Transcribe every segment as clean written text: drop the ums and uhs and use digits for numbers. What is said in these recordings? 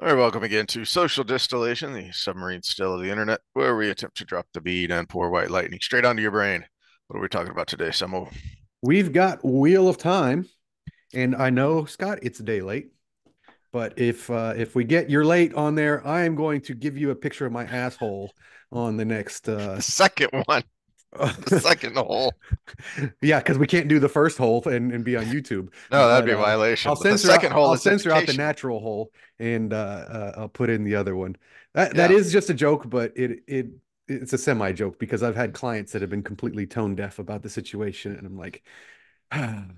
All right, welcome again to Social Distillation, the submarine still of the internet, where we attempt to drop the bead and pour white lightning straight onto your brain. What are we talking about today, Samo? We've got Wheel of Time, and I know, Scott, it's a day late, but if we get you're late on there, I am going to give you a picture of my asshole on the next The second one, the second hole. yeah, because we can't do the first hole and be on YouTube. No, that'd But be a violation. I'll But the censor second out hole I'll is censor out the educational. natural hole and I'll put in the other one. That Yeah. is just a joke, but it's a semi joke because I've had clients that have been completely tone deaf about the situation, and I'm like,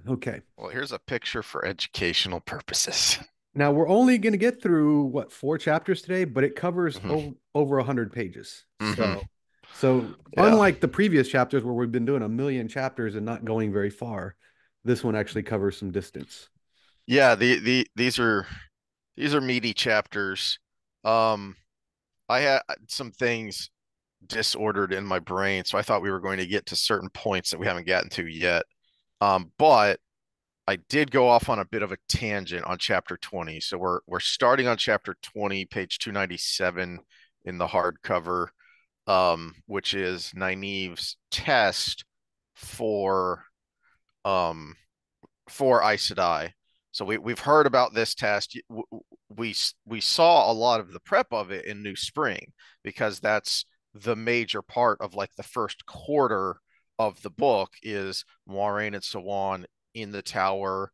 okay. Well, here's a picture for educational purposes. Now we're only going to get through what, four chapters today, but it covers Hmm. over 100 pages. Hmm. So Yeah. unlike the previous chapters where we've been doing a million chapters and not going very far, this one actually covers some distance. Yeah, these are meaty chapters. Um, I had some things disordered in my brain, so I thought we were going to get to certain points that we haven't gotten to yet. But I did go off on a bit of a tangent on chapter 20. So we're starting on chapter 20, page 297 in the hardcover, which is Nynaeve's test for um for Aes Sedai. So we've heard about this test. We saw a lot of the prep of it in New Spring because that's the major part of like the first quarter of the book is Moiraine and Siwan in the tower.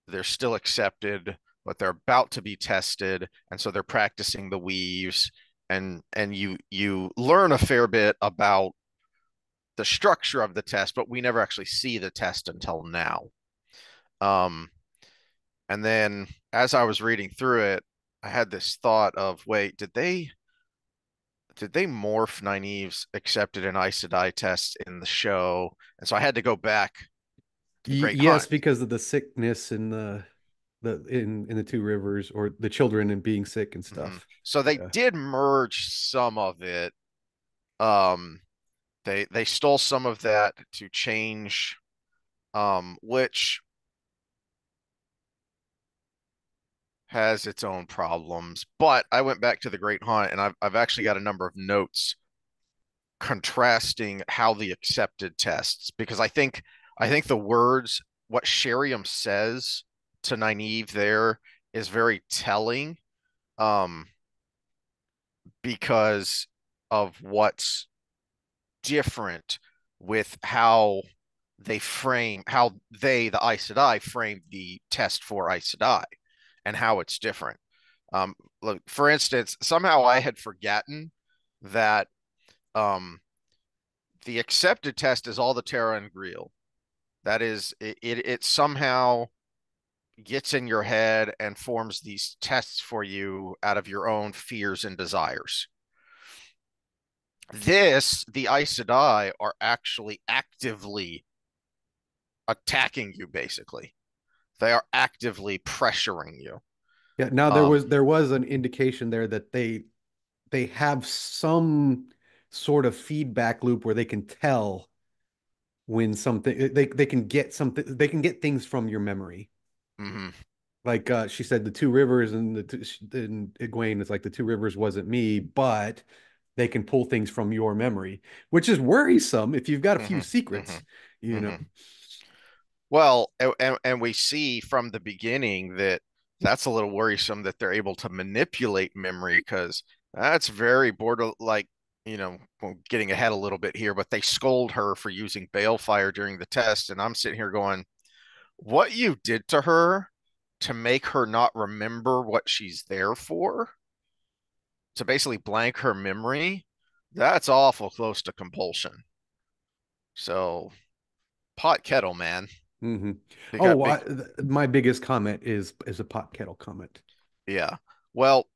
They're still accepted, but they're about to be tested, and so they're practicing the weaves, and you learn a fair bit about the structure of the test, but we never actually see the test until now. Um, and then as I was reading through it, I had this thought of, wait, did they morph Nynaeve's accepted and Aes Sedai tests in the show? And so I had to go back to Great Yes, Hunt. because of the sickness in in the two rivers, or the children and being sick and Mm-hmm. stuff. So they Yeah. did merge some of it. Um, they stole some of that to change, which has its own problems. But I went back to the Great Hunt, and I've actually got a number of notes contrasting how the accepted tests, because I think the words what Sheriam says to Nynaeve there is very telling, um, because of what's different with how they, the Aes Sedai, framed the test for Aes Sedai and how it's different. Look, for instance, somehow I had forgotten that um, the accepted test is all the Terra and Griel. That is, it somehow gets in your head and forms these tests for you out of your own fears and desires. The Aes Sedai are actually actively attacking you, basically. They are actively pressuring you. Yeah. Now Um, there was an indication there that they have some sort of feedback loop where they can tell when something they can get things from your memory. mhm, Like she said, the two rivers and and Gawyn is like the two rivers wasn't me, but they can pull things from your memory, which is worrisome if you've got a few mhm, secrets, mhm, you know. mhm. Well, and we see from the beginning that that's a little worrisome that they're able to manipulate memory, because that's very border like, well, getting ahead a little bit here, but they scold her for using balefire during the test, and I'm sitting here going, what you did to her to make her not remember what she's there for, to basically blank her memory, that's awful close to compulsion. So pot kettle, man. Hmm. Because Oh, my biggest comment is a pot kettle comment. yeah. Well,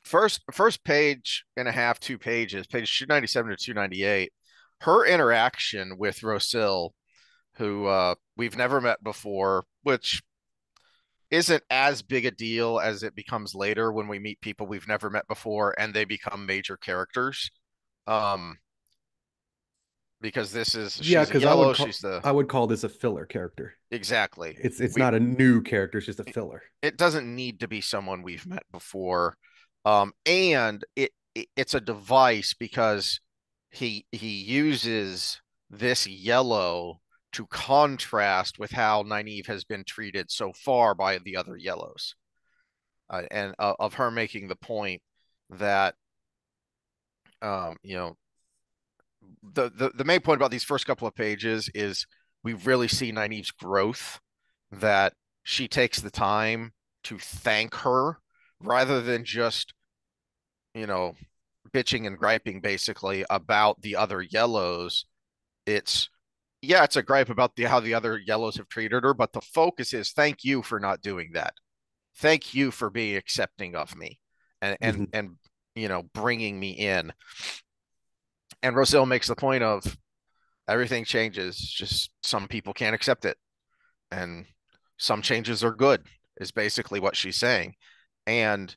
first page and a half, 2 pages, page 297 to 298, her interaction with Rosil, who we've never met before, which isn't as big a deal as it becomes later when we meet people we've never met before and they become major characters. Um, because Yeah, she's a because yellow, she's the I would call this a filler character. exactly. It's We not a new character, it's just a filler. it doesn't need to be someone we've met before. And it's a device because he uses this yellow to contrast with how Nynaeve has been treated so far by the other yellows. And of her making the point that you know, the main point about these first couple of pages is we really see Nynaeve's growth, that she takes the time to thank her rather than just, you know, bitching and griping basically about the other yellows. It's yeah, it's a gripe about how the other yellows have treated her, but the focus is thank you for not doing that. Thank you for being accepting of me Mhm. and bringing me in. And Roselle makes the point of everything changes, just some people can't accept it, and some changes are good is basically what she's saying. And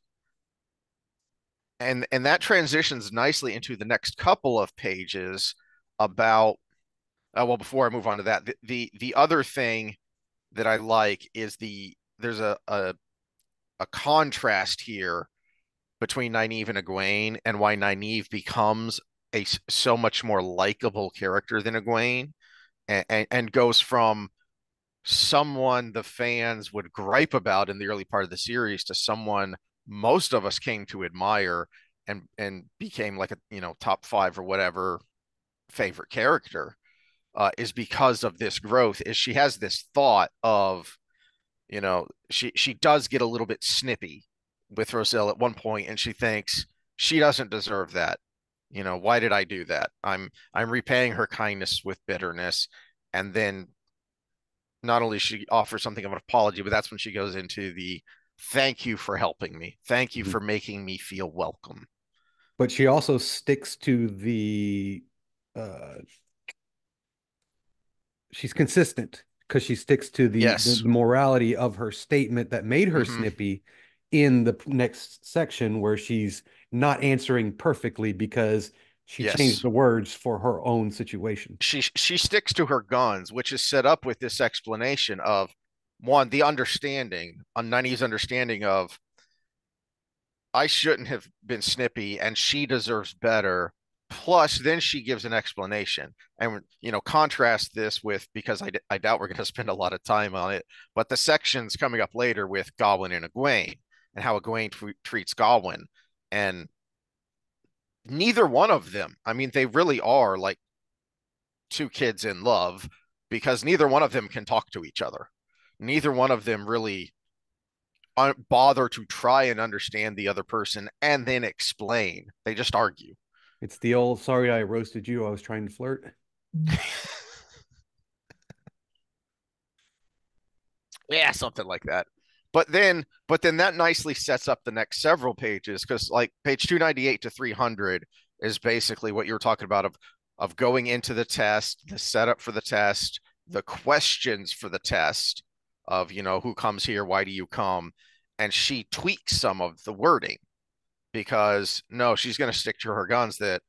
and that transitions nicely into the next couple of pages about well, before I move on to that, the other thing that I like is there's a contrast here between Nynaeve and Egwene, and why Nynaeve becomes a so much more likable character than Egwene, and goes from someone the fans would gripe about in the early part of the series to someone most of us came to admire, and became like a top five or whatever favorite character, is because of this growth. Is she has this thought of, she does get a little bit snippy with Roselle at one point, and she thinks she doesn't deserve that. Why did I do that? I'm repaying her kindness with bitterness. And then not only she offers something of an apology, but that's when she goes into the thank you for helping me. Thank you Mhm. for making me feel welcome. But she also sticks to the uh she's consistent because she sticks to the Yes. morality of her statement that made her Hmm. snippy in the next section where she's not answering perfectly because she changed Yes. the words for her own situation. She sticks to her guns, which is set up with this explanation of one, the understanding, on Nynaeve's understanding of I shouldn't have been snippy and she deserves better. Plus, then she gives an explanation. And, contrast this with, because I doubt we're going to spend a lot of time on it, but the sections coming up later with Gawyn and Egwene, and how Egwene treats Gawyn. And neither one of them, I mean, they really are like two kids in love, because neither one of them can talk to each other. Neither one of them really bother to try and understand the other person and then explain. They just argue. It's the old sorry I roasted you, I was trying to flirt. Yeah, something like that. But then that nicely sets up the next several pages, because like page 298 to 300 is basically what you were talking about, of going into the test, the setup for the test, the questions for the test of, who comes here, why do you come? And she tweaks some of the wording, because no, she's going to stick to her guns that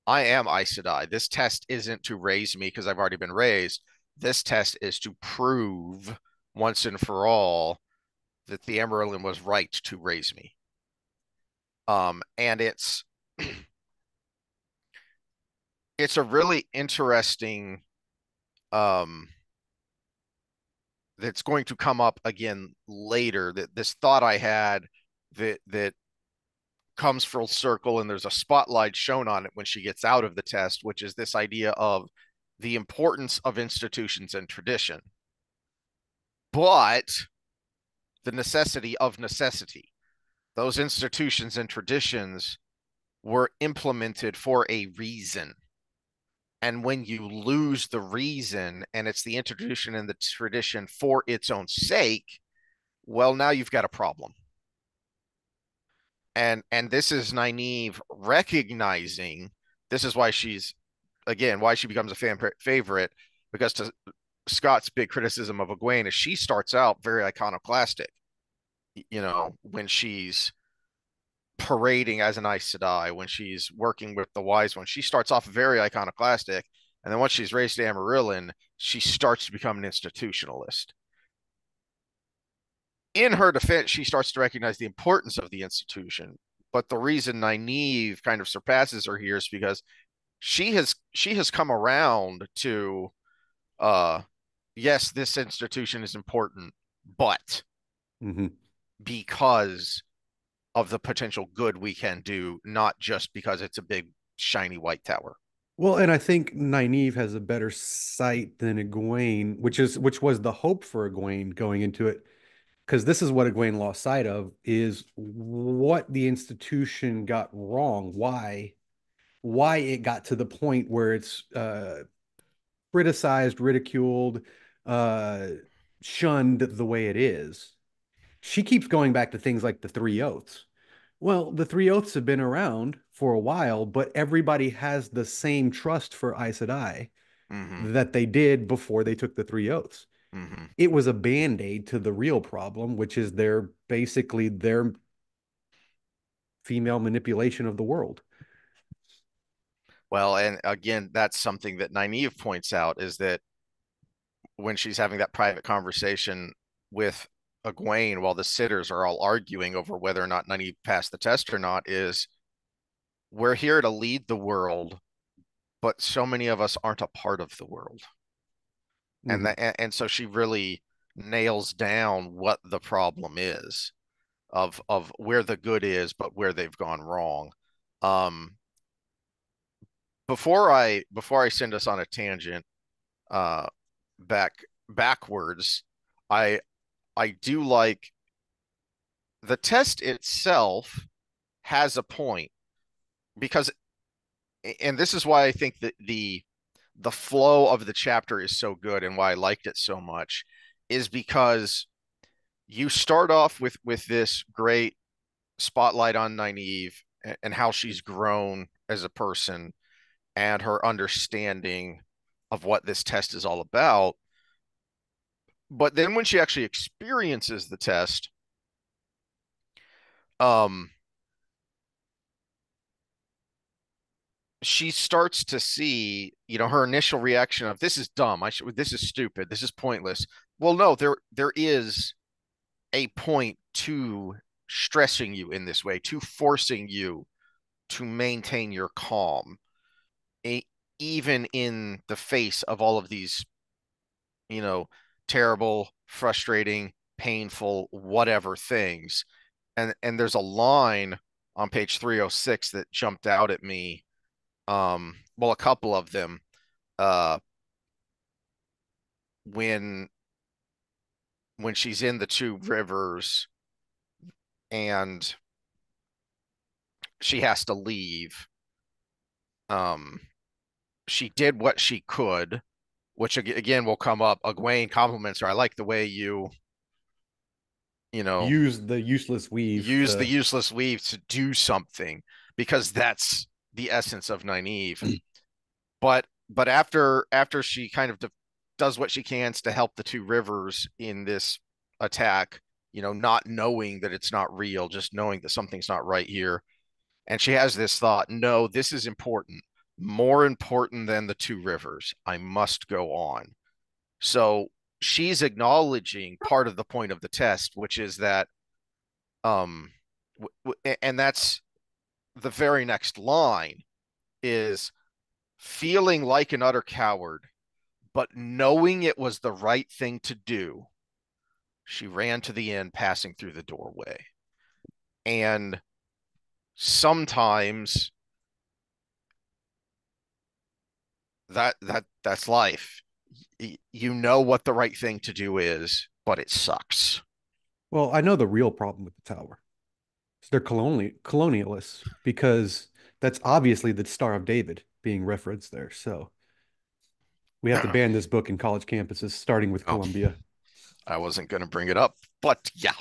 I am Aes Sedai. This test isn't to raise me because I've already been raised. This test is to prove once and for all that the Emerald was right to raise me. And it's a really interesting, um that's going to come up again later, that this thought I had, that comes full circle, and there's a spotlight shown on it when she gets out of the test, which is this idea of the importance of institutions and tradition, but the necessity of necessity. Those institutions and traditions were implemented for a reason. And when you lose the reason, and it's the institution and the tradition for its own sake, well, now you've got a problem. And this is Nynaeve recognizing, this is why she's, again, why she becomes a fan favorite, because to Scott's big criticism of Egwene is she starts out very iconoclastic, when she's parading as an Aes Sedai, when she's working with the Wise One. She starts off very iconoclastic, And then once she's raised to Amarillan, she starts to become an institutionalist. In her defense, she starts to recognize the importance of the institution. But the reason Nyneave kind of surpasses her here is because she has come around to uh yes, this institution is important, but Hmm. because of the potential good we can do, not just because it's a big shiny white tower. Well, and I think Nynaeve has a better sight than Egwene, which was the hope for Egwene going into it, because this is what Egwene lost sight of is what the institution got wrong, why it got to the point where it's criticized, ridiculed, uh, shunned the way it is. She keeps going back to things like the Three Oaths. Well, the Three Oaths have been around for a while, but everybody has the same trust for Aes Sedai Mm-hmm. that they did before they took the Three Oaths. Mm-hmm. It was a band-aid to the real problem, which is their female manipulation of the world. Well, and again, that's something that Nynaeve points out is that when she's having that private conversation with Egwene while the sitters are all arguing over whether or not Nynaeve passed the test or not, is we're here to lead the world, but so many of us aren't a part of the world. And Mhm. that and so she really nails down what the problem is of where the good is, but where they've gone wrong. Um, before I send us on a tangent, uh, back backwards, I I do like the test itself has a point because, and this is why I think that the flow of the chapter is so good and why I liked it so much is because you start off with this great spotlight on Nynaeve and how she's grown as a person and her understanding of what this test is all about. But then when she actually experiences the test, um, she starts to see, her initial reaction of this is dumb. This is stupid. This is pointless. Well, no, there is a point to stressing you in this way, to forcing you to maintain your calm, a, even in the face of all of these, you know, terrible, frustrating, painful, whatever things. And there's a line on page 306 that jumped out at me. Well, a couple of them. Uh, when she's in the two rivers and she has to leave. Um, she did what she could, which again will come up. Egwene compliments her. I like the way you know, Use the useless weave use the to useless weave to do something because that's the essence of Nynaeve. But after she kind of does what she can to help the two rivers in this attack, not knowing that it's not real, just knowing that something's not right here. And she has this thought, no, this is important, more important than the two rivers. I must go on. So she's acknowledging part of the point of the test, which is that, um, and that's the very next line is feeling like an utter coward, but knowing it was the right thing to do, she ran to the inn, passing through the doorway. And sometimes that's life. You know what the right thing to do is, but it sucks. well, I know the real problem with the tower. They're colonialists because that's obviously the Star of David being referenced there. So we have to ban this book in college campuses, starting with Oh, Columbia. I wasn't going to bring it up, but yeah,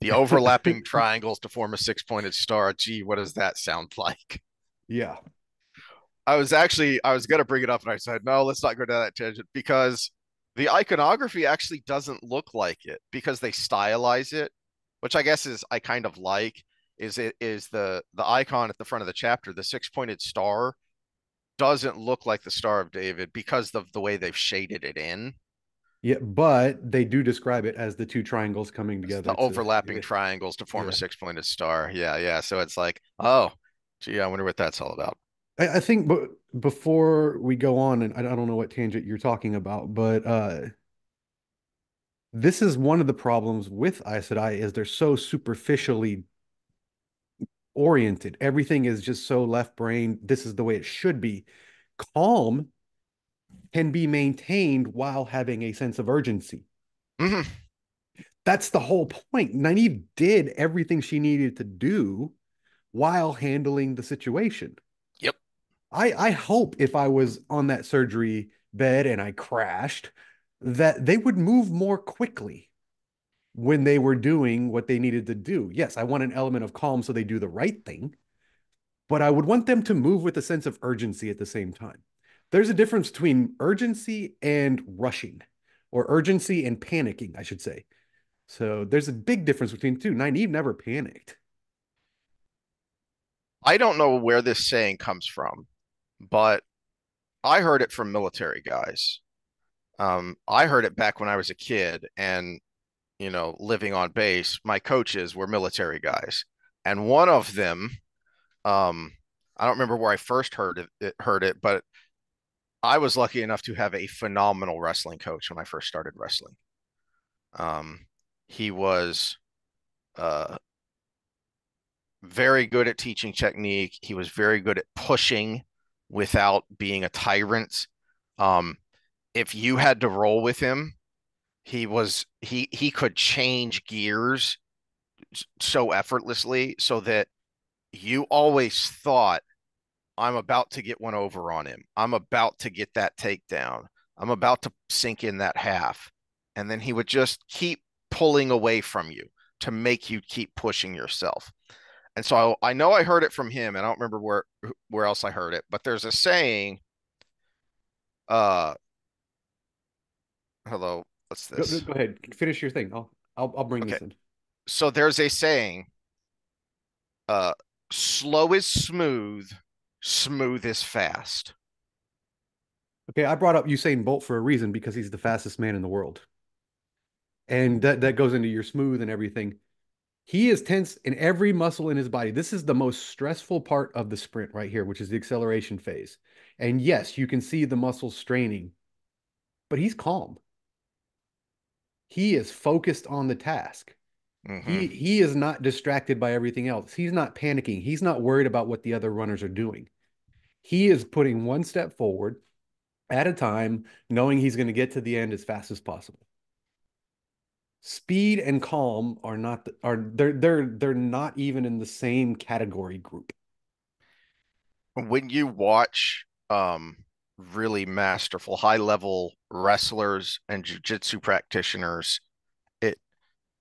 the overlapping triangles to form a six-pointed star. Gee, what does that sound like? Yeah. I was going to bring it up and I said, no, let's not go down that tangent because the iconography actually doesn't look like it because they stylize it, which I guess is I kind of like is the icon at the front of the chapter, the six-pointed star. doesn't look like the Star of David because of the way they've shaded it in. Yeah, but they do describe it as the two triangles coming It's together the to, overlapping triangles to form a yeah. six-pointed star. Yeah, yeah. So it's like, oh, gee, I wonder what that's all about. I think before we go on, and I don't know what tangent you're talking about, but this is one of the problems with Aes Sedai is they're so superficially oriented. Everything is just so left brain. This is the way it should be. Calm can be maintained while having a sense of urgency. Hmm. That's the whole point. Nynaeve did everything she needed to do while handling the situation. Yep. I hope if I was on that surgery bed and I crashed, that they would move more quickly when they were doing what they needed to do. Yes, I want an element of calm so they do the right thing, but I would want them to move with a sense of urgency at the same time. There's a difference between urgency and rushing, or urgency and panicking, I should say. So there's a big difference between the two. Nynaeve never panicked. I don't know where this saying comes from, but I heard it from military guys. I heard it back when I was a kid and, living on base. My coaches were military guys. And one of them, um, I don't remember where I first heard it, but I was lucky enough to have a phenomenal wrestling coach when I first started wrestling. Um, he was uh, very good at teaching technique. He was very good at pushing without being a tyrant. Um, if you had to roll with him, he could change gears so effortlessly so that you always thought, I'm about to get one over on him. I'm about to get that takedown. I'm about to sink in that half. And then he would just keep pulling away from you to make you keep pushing yourself. And so I know I heard it from him, and I don't remember where else I heard it, but there's a saying, uh, hello, what's this? Go ahead, finish your thing. I'll bring Okay. this in. So there's a saying, uh, slow is smooth, smooth is fast. Okay, I brought up Usain Bolt for a reason because he's the fastest man in the world. And that goes into your smooth and everything. He is tense in every muscle in his body. This is the most stressful part of the sprint right here, which is the acceleration phase. And yes, you can see the muscles straining, but he's calm. He is focused on the task. Mm-hmm. He is not distracted by everything else. He's not panicking. He's not worried about what the other runners are doing. He is putting one step forward at a time, knowing he's going to get to the end as fast as possible. Speed and calm are not are they're not even in the same category group. When you watch really masterful high level wrestlers and jiu-jitsu practitioners, it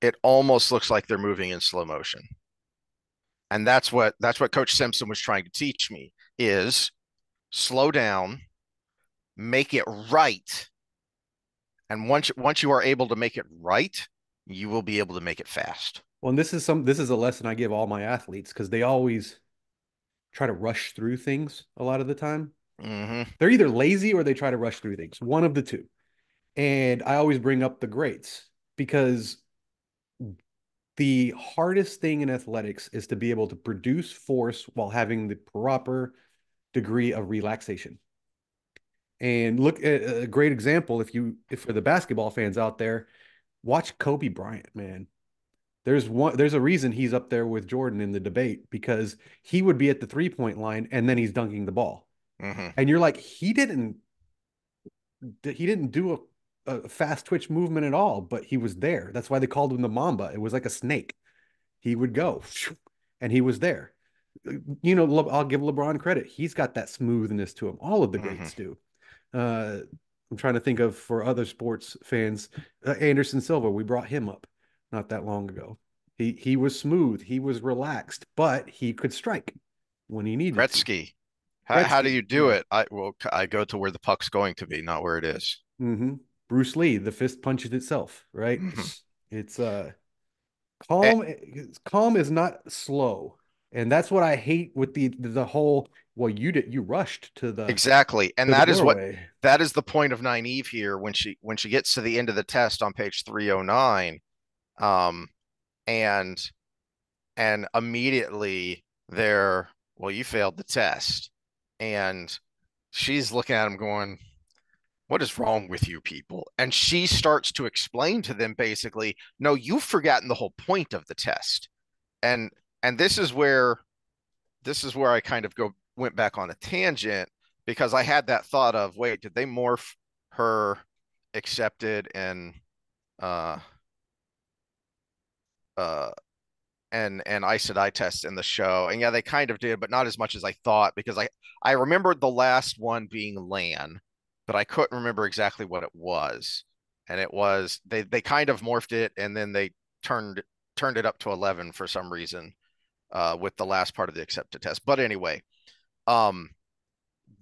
it almost looks like they're moving in slow motion. And that's what Coach Simpson was trying to teach me is slow down, make it right. And once you are able to make it right, you will be able to make it fast. Well, and this is a lesson I give all my athletes because they always try to rush through things a lot of the time. Mm-hmm. They're either lazy or they try to rush through things, one of the two. And I always bring up the greats because the hardest thing in athletics is to be able to produce force while having the proper degree of relaxation. And look at a great example if for the basketball fans out there, watch Kobe Bryant, man. There's a reason he's up there with Jordan in the debate because he would be at the three-point line and then he's dunking the ball. Mm-hmm. And you're like, he didn't do a fast twitch movement at all, but he was there. That's why they called him the Mamba. It was like a snake. He would go and he was there. I'll give LeBron credit. He's got that smoothness to him. All of the Mm-hmm. greats do. Uh, I'm trying to think of for other sports fans, Anderson Silva. We brought him up not that long ago. He was smooth. He was relaxed, but he could strike when he needed to. Gretzky. How do Gretzky, you do yeah. it? I go to where the puck's going to be, not where it is. Hmm. Bruce Lee, the fist punches itself, right? Mm-hmm. It's Eh, calm. Calm is not slow. And that's what I hate with the whole, well, you rushed Exactly. And to the that is what doorway. that is the point of Nyneave here when she gets to the end of the test on page 309. Um, and and immediately they're, well, you failed the test. And she's looking at him going, what is wrong with you people? And she starts to explain to them basically, no, you've forgotten the whole point of the test. And and this is where I kind of go went back on a tangent because I had that thought of, wait, did they morph her accepted uh uh and Aes Sedai tests in the show? And yeah, they kind of did, but not as much as I thought because I remembered the last one being Lan, but I couldn't remember exactly what it was. And it was they kind of morphed it and then they turned turned it up to 11 for some reason with the last part of the accepted test. But anyway, um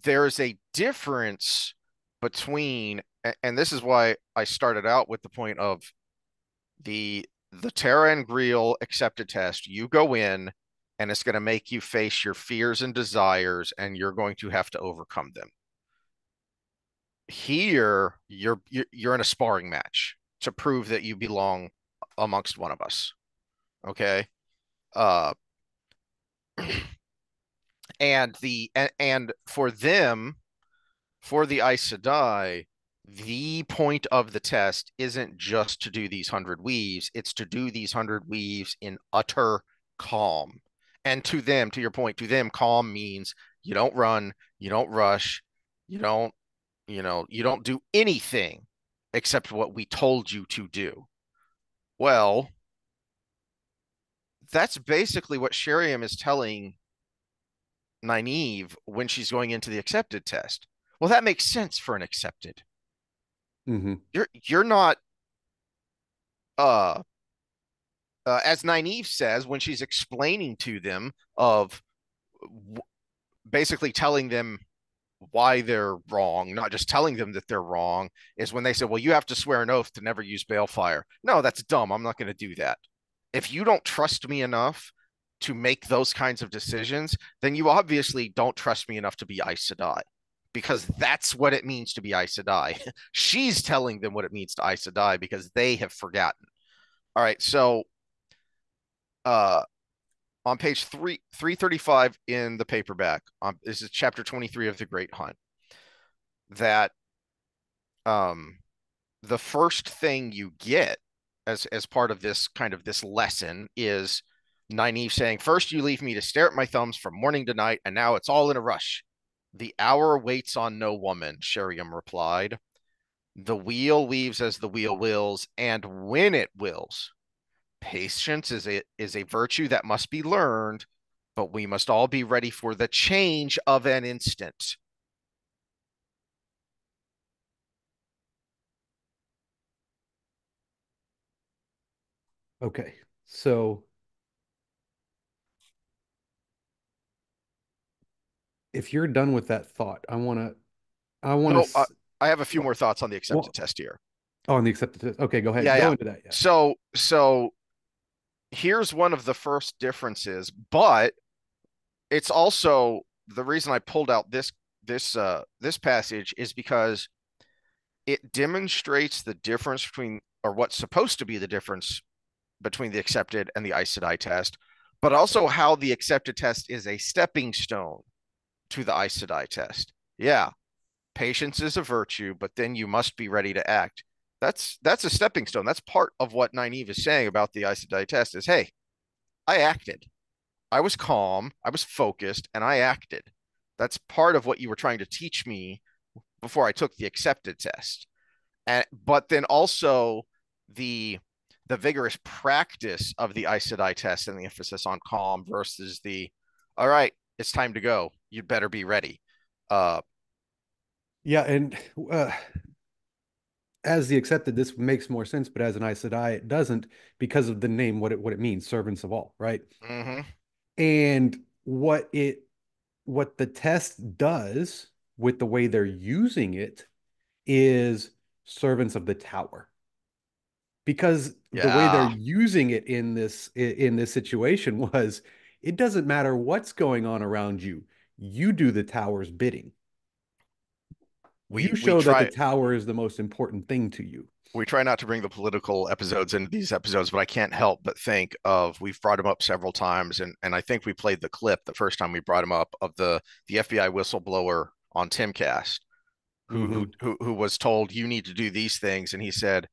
there's a difference between, and this is why I started out with the point of the Terra and Griel accepted test. You go in and it's going to make you face your fears and desires and you're going to have to overcome them. Here you're in a sparring match to prove that you belong amongst one of us. Okay? Uh and for them, for the Aes Sedai, the point of the test isn't just to do these 100 weaves, it's to do these 100 weaves in utter calm. And to them, to your point, to them, calm means you don't run, you don't rush, you don't, you don't do anything except what we told you to do. Well, that's basically what Sheriam is telling Nynaeve when she's going into the accepted test. Well, that makes sense for an accepted. Hmm. You're not uh as Nynaeve says when she's explaining to them of basically telling them why they're wrong, not just telling them that they're wrong, is when they say, well, you have to swear an oath to never use balefire. No, that's dumb. I'm not going to do that. If you don't trust me enough to make those kinds of decisions, then you obviously don't trust me enough to be Aes Sedai, because that's what it means to be Aes Sedai. She's telling them what it means to Aes Sedai because they have forgotten. All right, so uh, on page 335 in the paperback, this is chapter 23 of The Great Hunt, that um, the first thing you get as part of this kind of this lesson is Nynaeve saying, first you leave me to stare at my thumbs from morning to night, and now it's all in a rush. The hour waits on no woman, Sheriam replied. The wheel weaves as the wheel wills, and when it wills. Patience is a virtue that must be learned, but we must all be ready for the change of an instant. Okay. So if you're done with that thought, I want No, to, I have a few well, more thoughts on the accepted well, test here. oh, on the acceptance. Okay, go ahead. Yeah, Go yeah. into that. Yeah. So here's one of the first differences, but it's also the reason I pulled out this passage is because it demonstrates the difference between, or what's supposed to be the difference between the accepted and the Aes Sedai test, but also how the accepted test is a stepping stone to the Aes Sedai test. Yeah, patience is a virtue, but then you must be ready to act. That's a stepping stone. That's part of what Nynaeve is saying about the Aes Sedai test is, hey, I acted. I was calm, I was focused, and I acted. That's part of what you were trying to teach me before I took the accepted test. And but then also the the vigorous practice of the Aes Sedai test and the emphasis on calm versus the, all right, it's time to go. You'd better be ready. Uh, Yeah, and as the accepted, this makes more sense, but as an Aes Sedai, it doesn't because of the name, what it means, servants of all, right? mm-hmm. And what the test does with the way they're using it is servants of the tower. Because the way they're Yeah, using it in this situation was It doesn't matter what's going on around you. You do the tower's bidding. You We show that the try tower is the most important thing to you. we try not to bring the political episodes into these episodes, but I can't help but think of we've brought him up several times, and I think we played the clip the first time we brought him up of the FBI whistleblower on Timcast Hmm. who was told you need to do these things, and he said,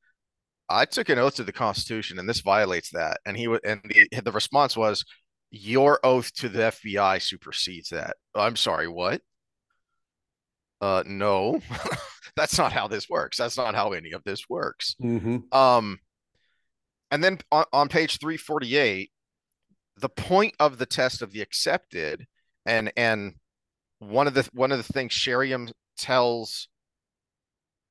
I took an oath to the Constitution, and this violates that. And the response was, your oath to the FBI supersedes that. I'm sorry, what? No, that's not how this works. That's not how any of this works. Hmm. Um, and then on page 348, the point of the test of the accepted, and one of the things Sheriam tells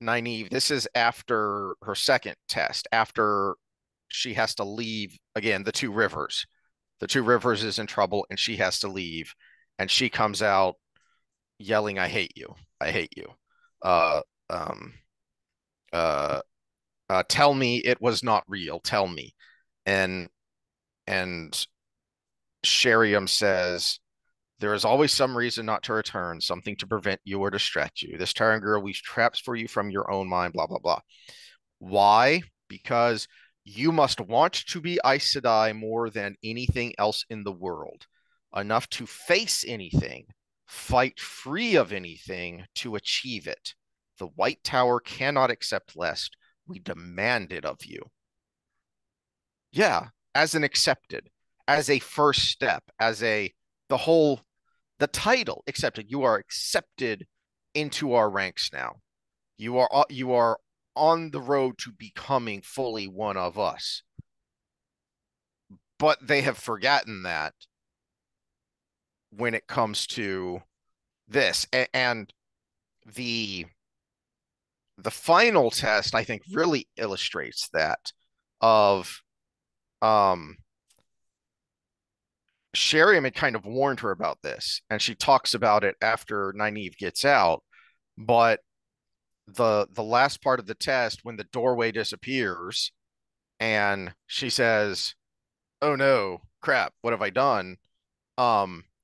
Nyneave, this is after her second test, after she has to leave again, the two rivers. The two rivers is in trouble and she has to leave. And she comes out yelling, I hate you. I hate you. Uh um uh Tell me it was not real. Tell me. And and Sheriam says, there is always some reason not to return, something to prevent you or distract you. This Terran girl weaves traps for you from your own mind, blah, blah, blah. Why? Because you must want to be Aes Sedai more than anything else in the world, enough to face anything, fight free of anything to achieve it. The White Tower cannot accept less. We demand it of you. Yeah, as an accepted, as a first step, as a the whole the title accepted. You are accepted into our ranks now. You are on the road to becoming fully one of us. But they have forgotten that when it comes to this. And the the final test, I think, really illustrates that of um Sheriam had kind of warned her about this, and she talks about it after Nyneave gets out. But the last part of the test, when the doorway disappears, and she says, "Oh no, crap, what have I done?"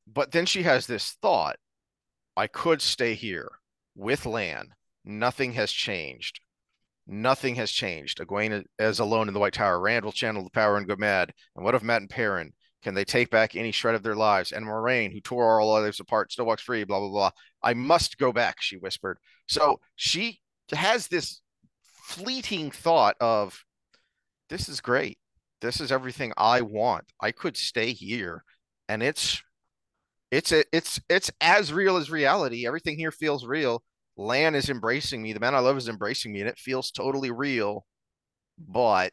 But then she has this thought, I could stay here with Lan. Nothing has changed. Nothing has changed. Egwene is alone in the White Tower. Rand will channel the power and go mad. And what of Mat and Perrin? Can they take back any shred of their lives? And Moraine, who tore all others apart, still walks free, blah, blah, blah. I must go back, she whispered. So she has this fleeting thought of, this is great. This is everything I want. I could stay here. And it's as real as reality. Everything here feels real. Lan is embracing me. The man I love is embracing me, and it feels totally real. But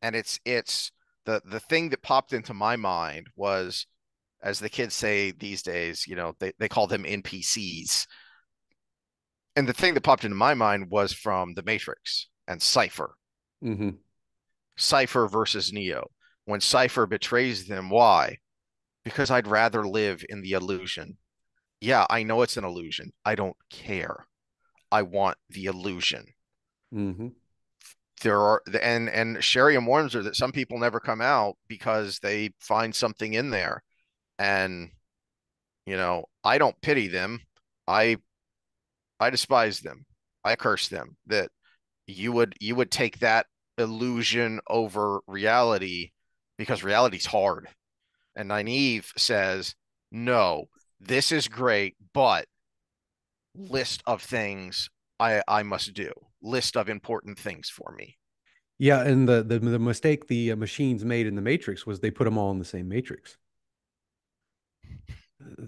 it's the thing that popped into my mind was, as the kids say these days, they call them NPCs. And the thing that popped into my mind was from The Matrix and Cypher. Hmm. Cypher versus Neo. When Cypher betrays them, why? Because I'd rather live in the illusion. Yeah, I know it's an illusion. I don't care. I want the illusion. Hmm. And Sheriam warns her that some people never come out because they find something in there. And, I don't pity them. I I despise them. I curse them that you would take that illusion over reality because reality's hard. And Nynaeve says, no, this is great, but list of things I must do, list of important things for me. Yeah, and the mistake the machines made in the Matrix was they put them all in the same matrix.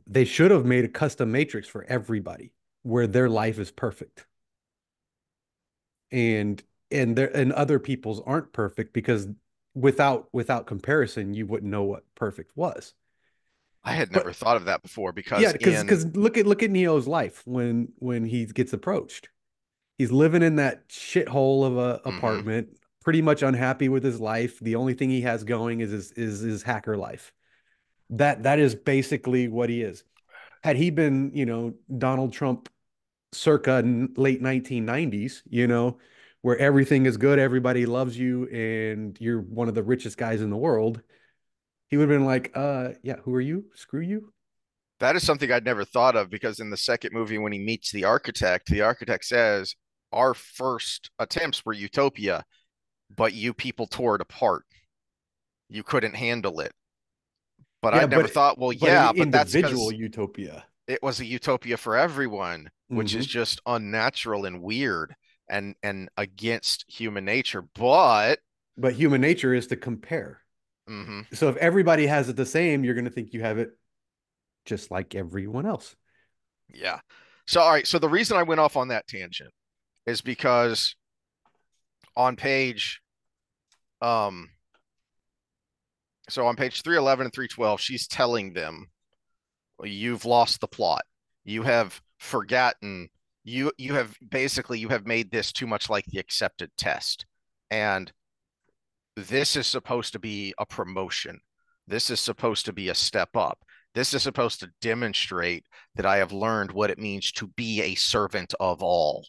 They should have made a custom matrix for everybody where their life is perfect. And and other people's aren't perfect because without comparison, you wouldn't know what perfect was. I had But never thought of that before yeah, because in because look at Neo's life when he gets approached. He's living in that shithole of a mhm, apartment, pretty much unhappy with his life. The only thing he has going is his hacker life. That is basically what he is. Had he been, Donald Trump circa late 1990s, where everything is good, everybody loves you, and you're one of the richest guys in the world, he would have been like, yeah, who are you? Screw you. That is something I'd never thought of because in the second movie, when he meets the architect says, our first attempts were utopia, but you people tore it apart. You couldn't handle it. But Yeah, I'd never thought, well, but an yeah, but that's individual because utopia. it was a utopia for everyone, which is Hmm. just unnatural and weird and against human nature. But But human nature is to compare. mhm, So if everybody has it the same, you're going to think you have it just like everyone else. yeah. So all right, so the reason I went off on that tangent is because on page um on page 311 and 312, she's telling them, you've lost the plot. You have forgotten. You have basically you have made this too much like the accepted test. And this is supposed to be a promotion. This is supposed to be a step up. This is supposed to demonstrate that I have learned what it means to be a servant of all.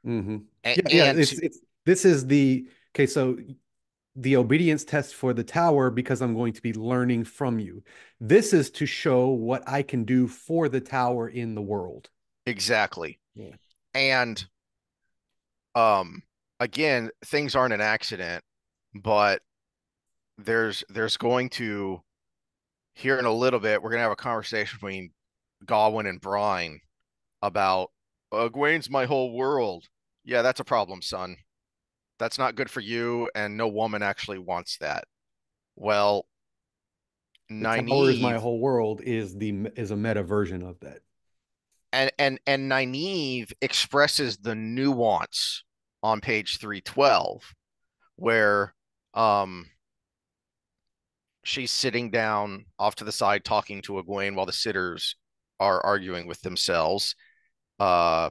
Hmm. A- Yeah, yeah. and to It's this is the okay. So the obedience test for the tower because I'm going to be learning from you. This is to show what I can do for the tower in the world. exactly. Yeah. And um again, things aren't an accident, but there's going to here in a little bit, we're gonna have a conversation between Gawyn and Brine about Gawyn's my whole world. Yeah, that's a problem, son. That's not good for you, and no woman actually wants that. Well, The tower is my Nyneave whole world is a meta version of that. and Nyneave expresses the nuance on page 312, where um she's sitting down off to the side talking to Egwene while the sitters are arguing with themselves. Uh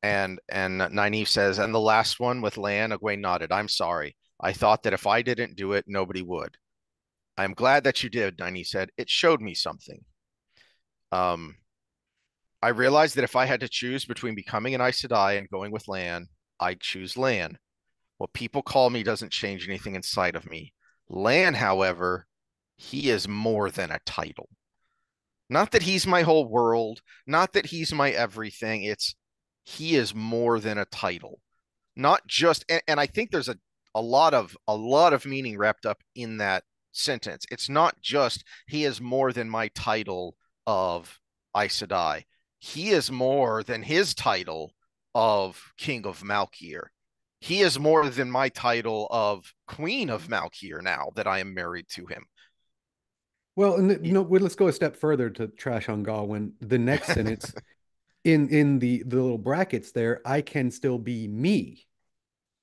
and Nynaeve says, and the last one with Lan, Egwene nodded. I'm sorry. I thought that if I didn't do it, nobody would. I'm glad that you did, Nynaeve said. It showed me something. Um, I realized that if I had to choose between becoming an Aes Sedai and going with Lan, I'd choose Lan. What people call me doesn't change anything inside of me. Lan, however, he is more than a title. Not that he's my whole world, not that he's my everything. It's he is more than a title. Not just and I think there's a lot of meaning wrapped up in that sentence. It's not just he is more than my title of Aes Sedai. He is more than his title of King of Malkir. He is more than my title of Queen of Malkir now that I am married to him. Well, no, well, let's go a step further to trash on Gawyn. The next sentence in the little brackets there, I can still be me.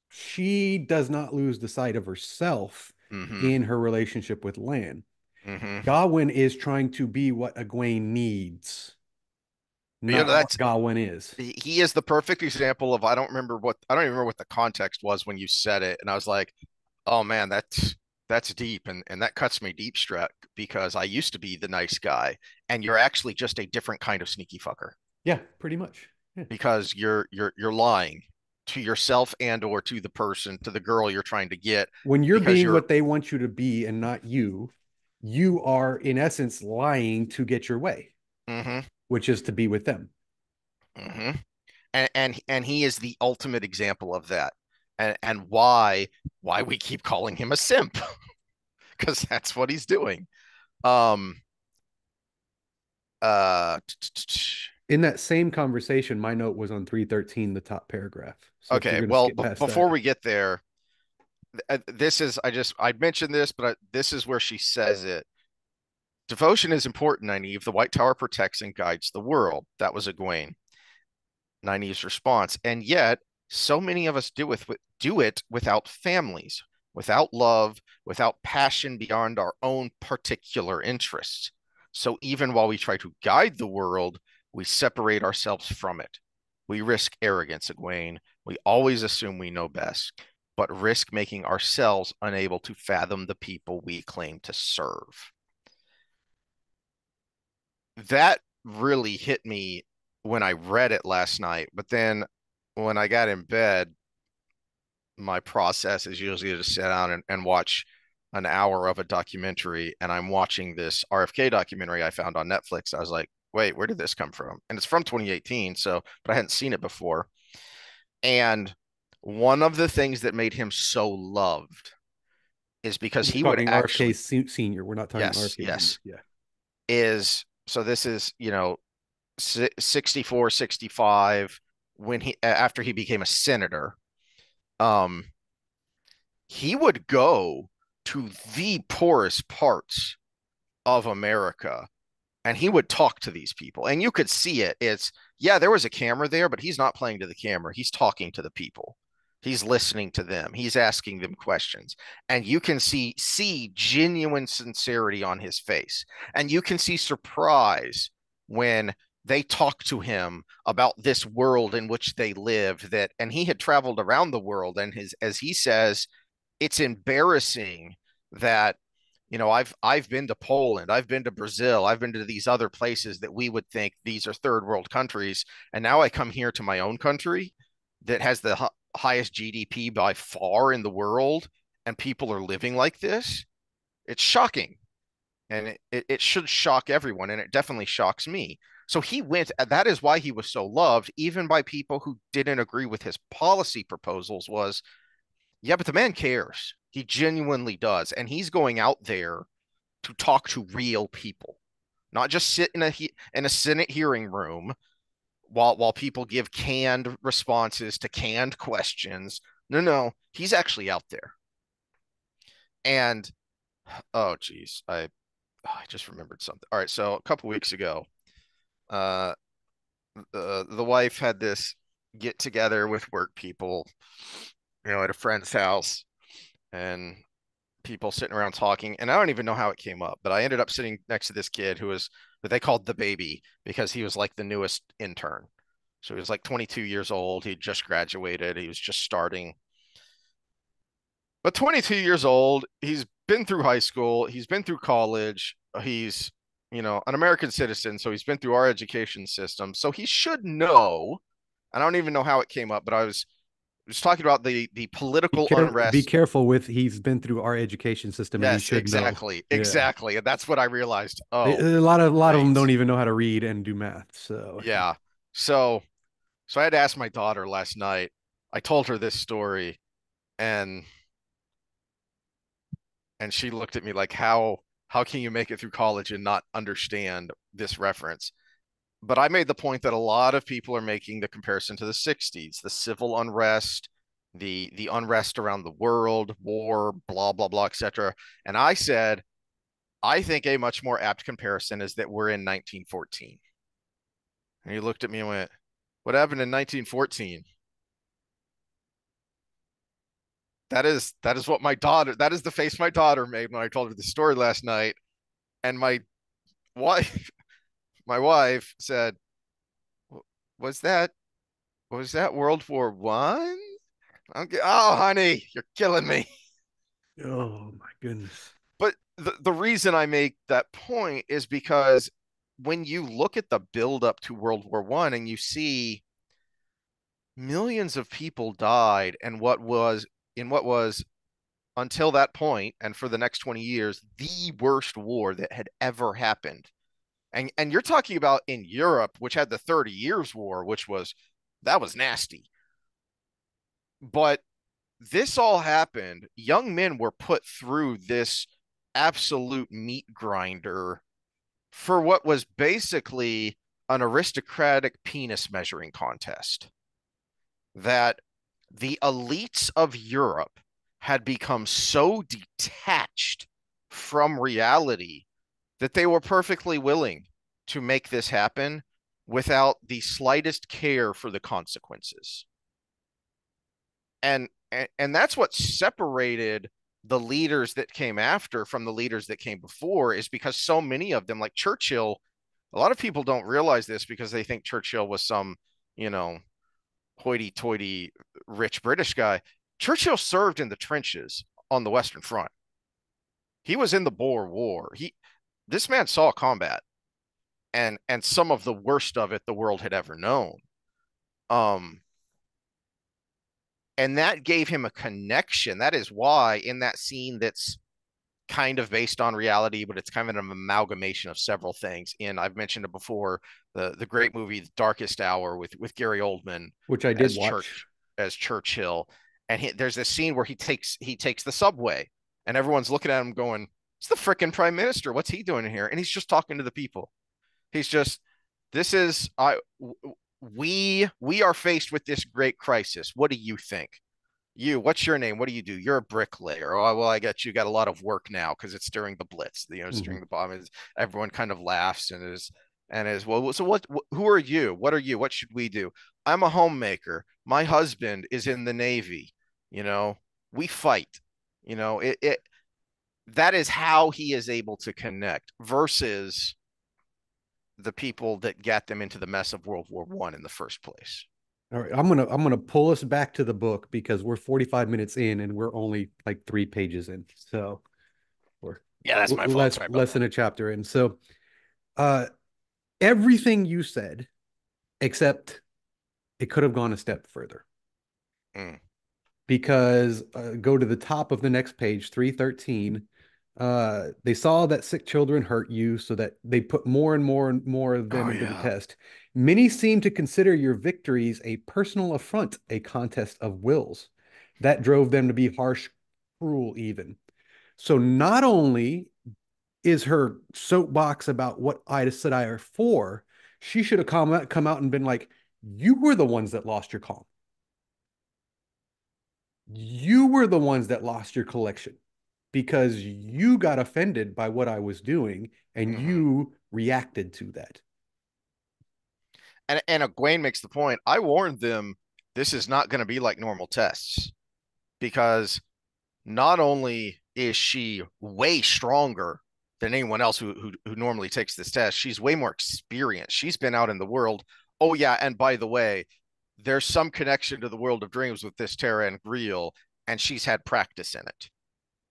She does not lose the sight of herself Mm-hmm. in her relationship with Lan. Mm-hmm. Gawyn is trying to be what Egwene needs, not what That's Gawyn is. he is the perfect example of I don't even remember what the context was when you said it, and I was like, oh man, that's deep, and that cuts me deep struck because I used to be the nice guy, and you're actually just a different kind of sneaky fucker Yeah, pretty much. Yeah. because you're lying to yourself and or to the person to the girl you're trying to get When you're because being you're what they want you to be and not you, you are in essence lying to get your way, mm-hmm, which is to be with them. mm-hmm. And he is the ultimate example of that, and why we keep calling him a simp because that's what he's doing. Um, uh, In that same conversation, my note was on 313, the top paragraph. So if you're okay. going to Well, skip past before that, we get there, this is I mentioned this, but this is where she says it. Devotion is important, Nynaeve. The White Tower protects and guides the world. That was Egwene. Nynaeve's response. And yet, so many of us do it without families, without love, without passion beyond our own particular interests. So even while we try to guide the world, we separate ourselves from it. We risk arrogance, Egwene. We always assume we know best, but risk making ourselves unable to fathom the people we claim to serve. That really hit me when I read it last night. But then when I got in bed, my process is usually to sit down and watch an hour of a documentary, and I'm watching this RFK documentary I found on Netflix. I was like, wait, where did this come from? And it's from 2018, so but I hadn't seen it before. And one of the things that made him so loved is because We're he would talking RFK actually, senior. We're not talking yes, RFK junior. yes, Yeah. is so this is, 64, 65 when he after he became a senator. Um, he would go to the poorest parts of America and he would talk to these people and you could see it. It's, yeah, there was a camera there, but he's not playing to the camera. He's talking to the people. He's listening to them. He's asking them questions. And you can see genuine sincerity on his face. And you can see surprise when they talk to him about this world in which they live, that and he had traveled around the world, and his, as he says, it's embarrassing that, I've been to Poland, I've been to Brazil, I've been to these other places that we would think these are third world countries, and now I come here to my own country that has the highest GDP by far in the world, and people are living like this. It's shocking, and it should shock everyone, and it definitely shocks me. So he went, that is why he was so loved, even by people who didn't agree with his policy proposals. Was, yeah, but the man cares. He genuinely does. And he's going out there to talk to real people, not just sit in a Senate hearing room while people give canned responses to canned questions. No, no, he's actually out there. And oh geez, I just remembered something. All right, so a couple weeks ago, uh the wife had this get together with work people, at a friend's house, and people sitting around talking, and I don't even know how it came up, but I ended up sitting next to this kid who was what they called the baby because he was like the newest intern. So he was like 22 years old. He just graduated. He was just starting. But 22 years old, he's been through high school, he's been through college, he's, an American citizen, so he's been through our education system. So he should know. I don't even know how it came up, but I was talking about the political Be unrest. careful with he's been through our education system and he Yes, should know. exactly. Yeah. Exactly. And that's what I realized. A Oh, lot of them don't great. even know how to read and do math. So Yeah. So so I had to ask my daughter last night. I told her this story, and she looked at me like, how can you make it through college and not understand this reference? But I made the point that a lot of people are making the comparison to the 60s, the civil unrest, the unrest around the world, war, blah blah blah, etc. And I said, I think a much more apt comparison is that we're in 1914. And he looked at me and went, what happened in 1914? That is what my daughter, that is the face my daughter made when I told her the story last night. And wife, my wife said, was that was that World War One? Oh, honey, you're killing me. oh my goodness. But the reason I make that point is because when you look at the build up to World War One and you see millions of people died, and what was until that point and for the next 20 years the worst war that had ever happened. And you're talking about in Europe, which had the 30 Years War, which was, that was nasty. But this all happened. Young men were put through this absolute meat grinder for what was basically an aristocratic penis measuring contest. That the elites of Europe had become so detached from reality that they were perfectly willing to make this happen without the slightest care for the consequences. And that's what separated the leaders that came after from the leaders that came before, is because so many of them, like Churchill, a lot of people don't realize this because they think Churchill was some, you know, hoity-toity rich British guy. Churchill served in the trenches on the Western Front. He was in the Boer War. This man saw combat, and some of the worst of it the world had ever known. Um, and that gave him a connection. That is why in that scene that's kind of based on reality, but it's kind of an amalgamation of several things. And I've mentioned it before, the great movie The Darkest Hour with Gary Oldman which I did as watch. Churchill, and there's this scene where he takes the subway, and everyone's looking at him going, "It's the freaking prime minister. What's he doing here?" And he's just talking to the people. He's just, this is I we are faced with this great crisis. What do you think? What's your name? What do you do? You're a bricklayer. Oh, well, I got you got a lot of work now because it's during the Blitz. It's Mhm. during the bomb. Everyone kind of laughs and is well. So what? Who are you? What are you? What should we do? I'm a homemaker. My husband is in the Navy. You know, we fight. It that is how he is able to connect versus the people that got them into the mess of World War One in the first place. All right, I'm gonna pull us back to the book because we're 45 minutes in and we're only like 3 pages in. So or Yeah, that's my fault. less Sorry about less that. than a chapter in. So uh everything you said, except it could have gone a step further. Mm. Because go to the top of the next page, 313. They saw that sick children hurt you, so that they put more and more and more of them Oh into the yeah. test. Many seem to consider your victories a personal affront, a contest of wills. That drove them to be harsh, cruel, even. So not only is her soapbox about what Ida said I are for, she should have come out and been like, you were the ones that lost your calm. You were the ones that lost your collection because you got offended by what I was doing and Hmm. you reacted to that. And Gawyn makes the point. I warned them this is not going to be like normal tests because not only is she way stronger than anyone else who normally takes this test, she's way more experienced. She's been out in the world. Oh yeah, and by the way, there's some connection to the world of dreams with this Terra and Griel, and she's had practice in it.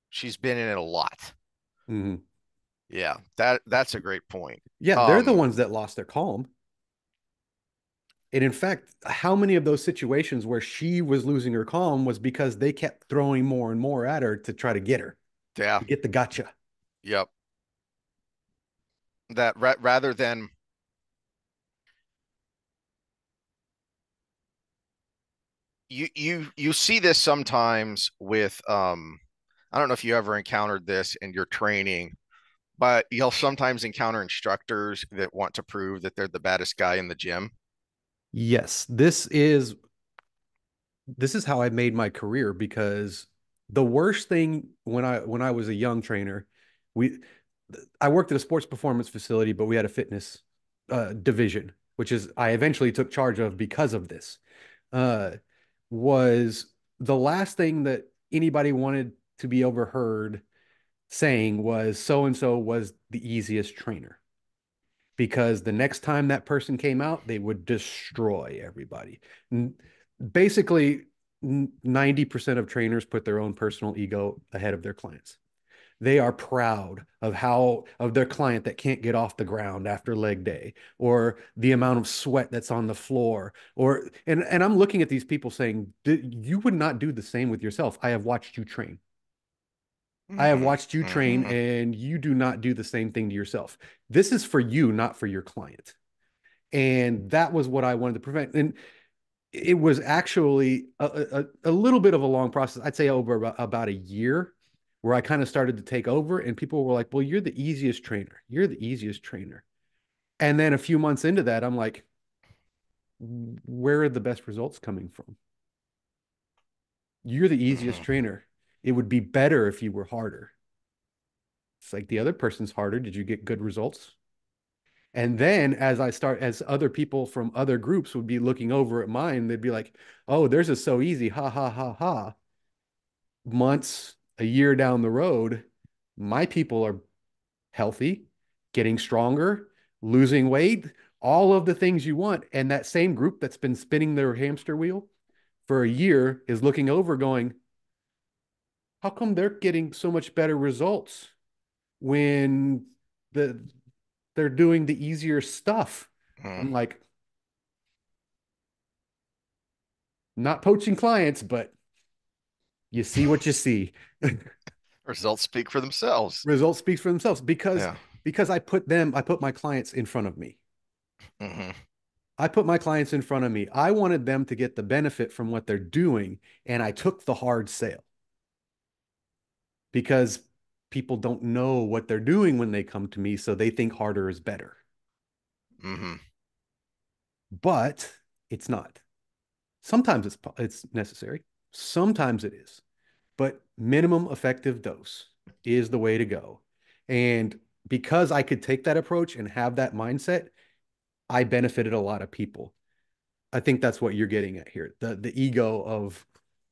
She's been in it a lot. Mhm. Yeah, that's a great point. Yeah, they're the Um, ones that lost their calm. And in fact, how many of those situations where she was losing her calm was because they kept throwing more and more at her to try to get her, yeah, to get the gotcha. yep. That rather than you see this sometimes with I don't know if you ever encountered this in your training, but you'll sometimes encounter instructors that want to prove that they're the baddest guy in the gym. Yes, this is how I made my career because the worst thing when I was a young trainer, we I worked at a sports performance facility, but we had a fitness division, which is I eventually took charge of because of this. Uh, was the last thing that anybody wanted to be overheard saying was so and so was the easiest trainer because the next time that person came out, they would destroy everybody. Basically, 90% of trainers put their own personal ego ahead of their clients. They are proud of how of their client that can't get off the ground after leg day or the amount of sweat that's on the floor or and I'm looking at these people saying you would not do the same with yourself. I have watched you train. I have Hmm. watched you train Hmm. and you do not do the same thing to yourself. This is for you, not for your client. And that was what I wanted to prevent. And it was actually a little bit of a long process. I'd say over about a year where I kind of started to take over and people were like, well, you're the easiest trainer. You're the easiest trainer. And then a few months into that, I'm like, where are the best results coming from? You're the easiest Hmm. trainer. It would be better if you were harder. It's like the other person's harder. Did you get good results? And then as other people from other groups would be looking over at mine, they'd be like, oh, theirs is so easy. Ha ha ha ha. Months, a year down the road, my people are healthy, getting stronger, losing weight, all of the things you want. And that same group that's been spinning their hamster wheel for a year is looking over going, how come they're getting so much better results when the they're doing the easier stuff? Hmm. I'm like, not poaching clients, but you see what you see. Results speak for themselves. Results speak for themselves Yeah. because I put my clients in front of me. Hmm. I put my clients in front of me. I wanted them to get the benefit from what they're doing, and I took the hard sale because people don't know what they're doing when they come to me, so they think harder is better. Hmm. But it's not. Sometimes it's necessary. Sometimes it is. But minimum effective dose is the way to go. And because I could take that approach and have that mindset, I benefited a lot of people. I think that's what you're getting at here. The ego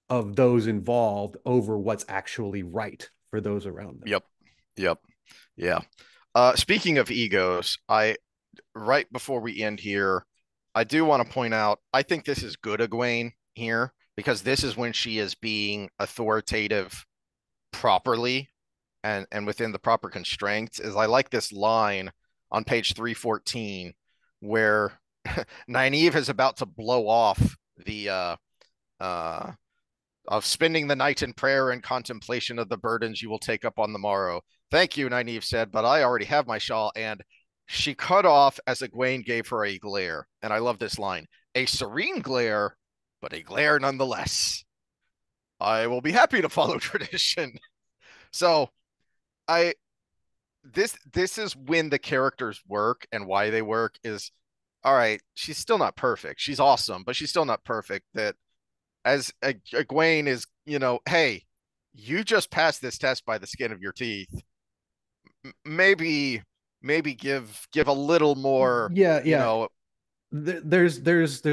of those involved over what's actually right for those around them. Yep. Yep. Yeah. Speaking of egos, I right before we end here, I do want to point out, I think this is good of Gawyn here because this is when she is being authoritative properly and within the proper constraints. Is I like this line on page 314 where Nyneave is about to blow off the uh of spending the night in prayer and contemplation of the burdens you will take up on the morrow. Thank you, Nyneave said, but I already have my shawl. And she cut off as Egwene gave her a glare. And I love this line, a serene glare, but a glare nonetheless. I will be happy to follow tradition. So I this is when the characters work and why they work is all right, she's still not perfect. She's awesome, but she's still not perfect. That as Gawyn is, hey, you just passed this test by the skin of your teeth. Maybe, maybe give a little more, Yeah, you yeah. know, There's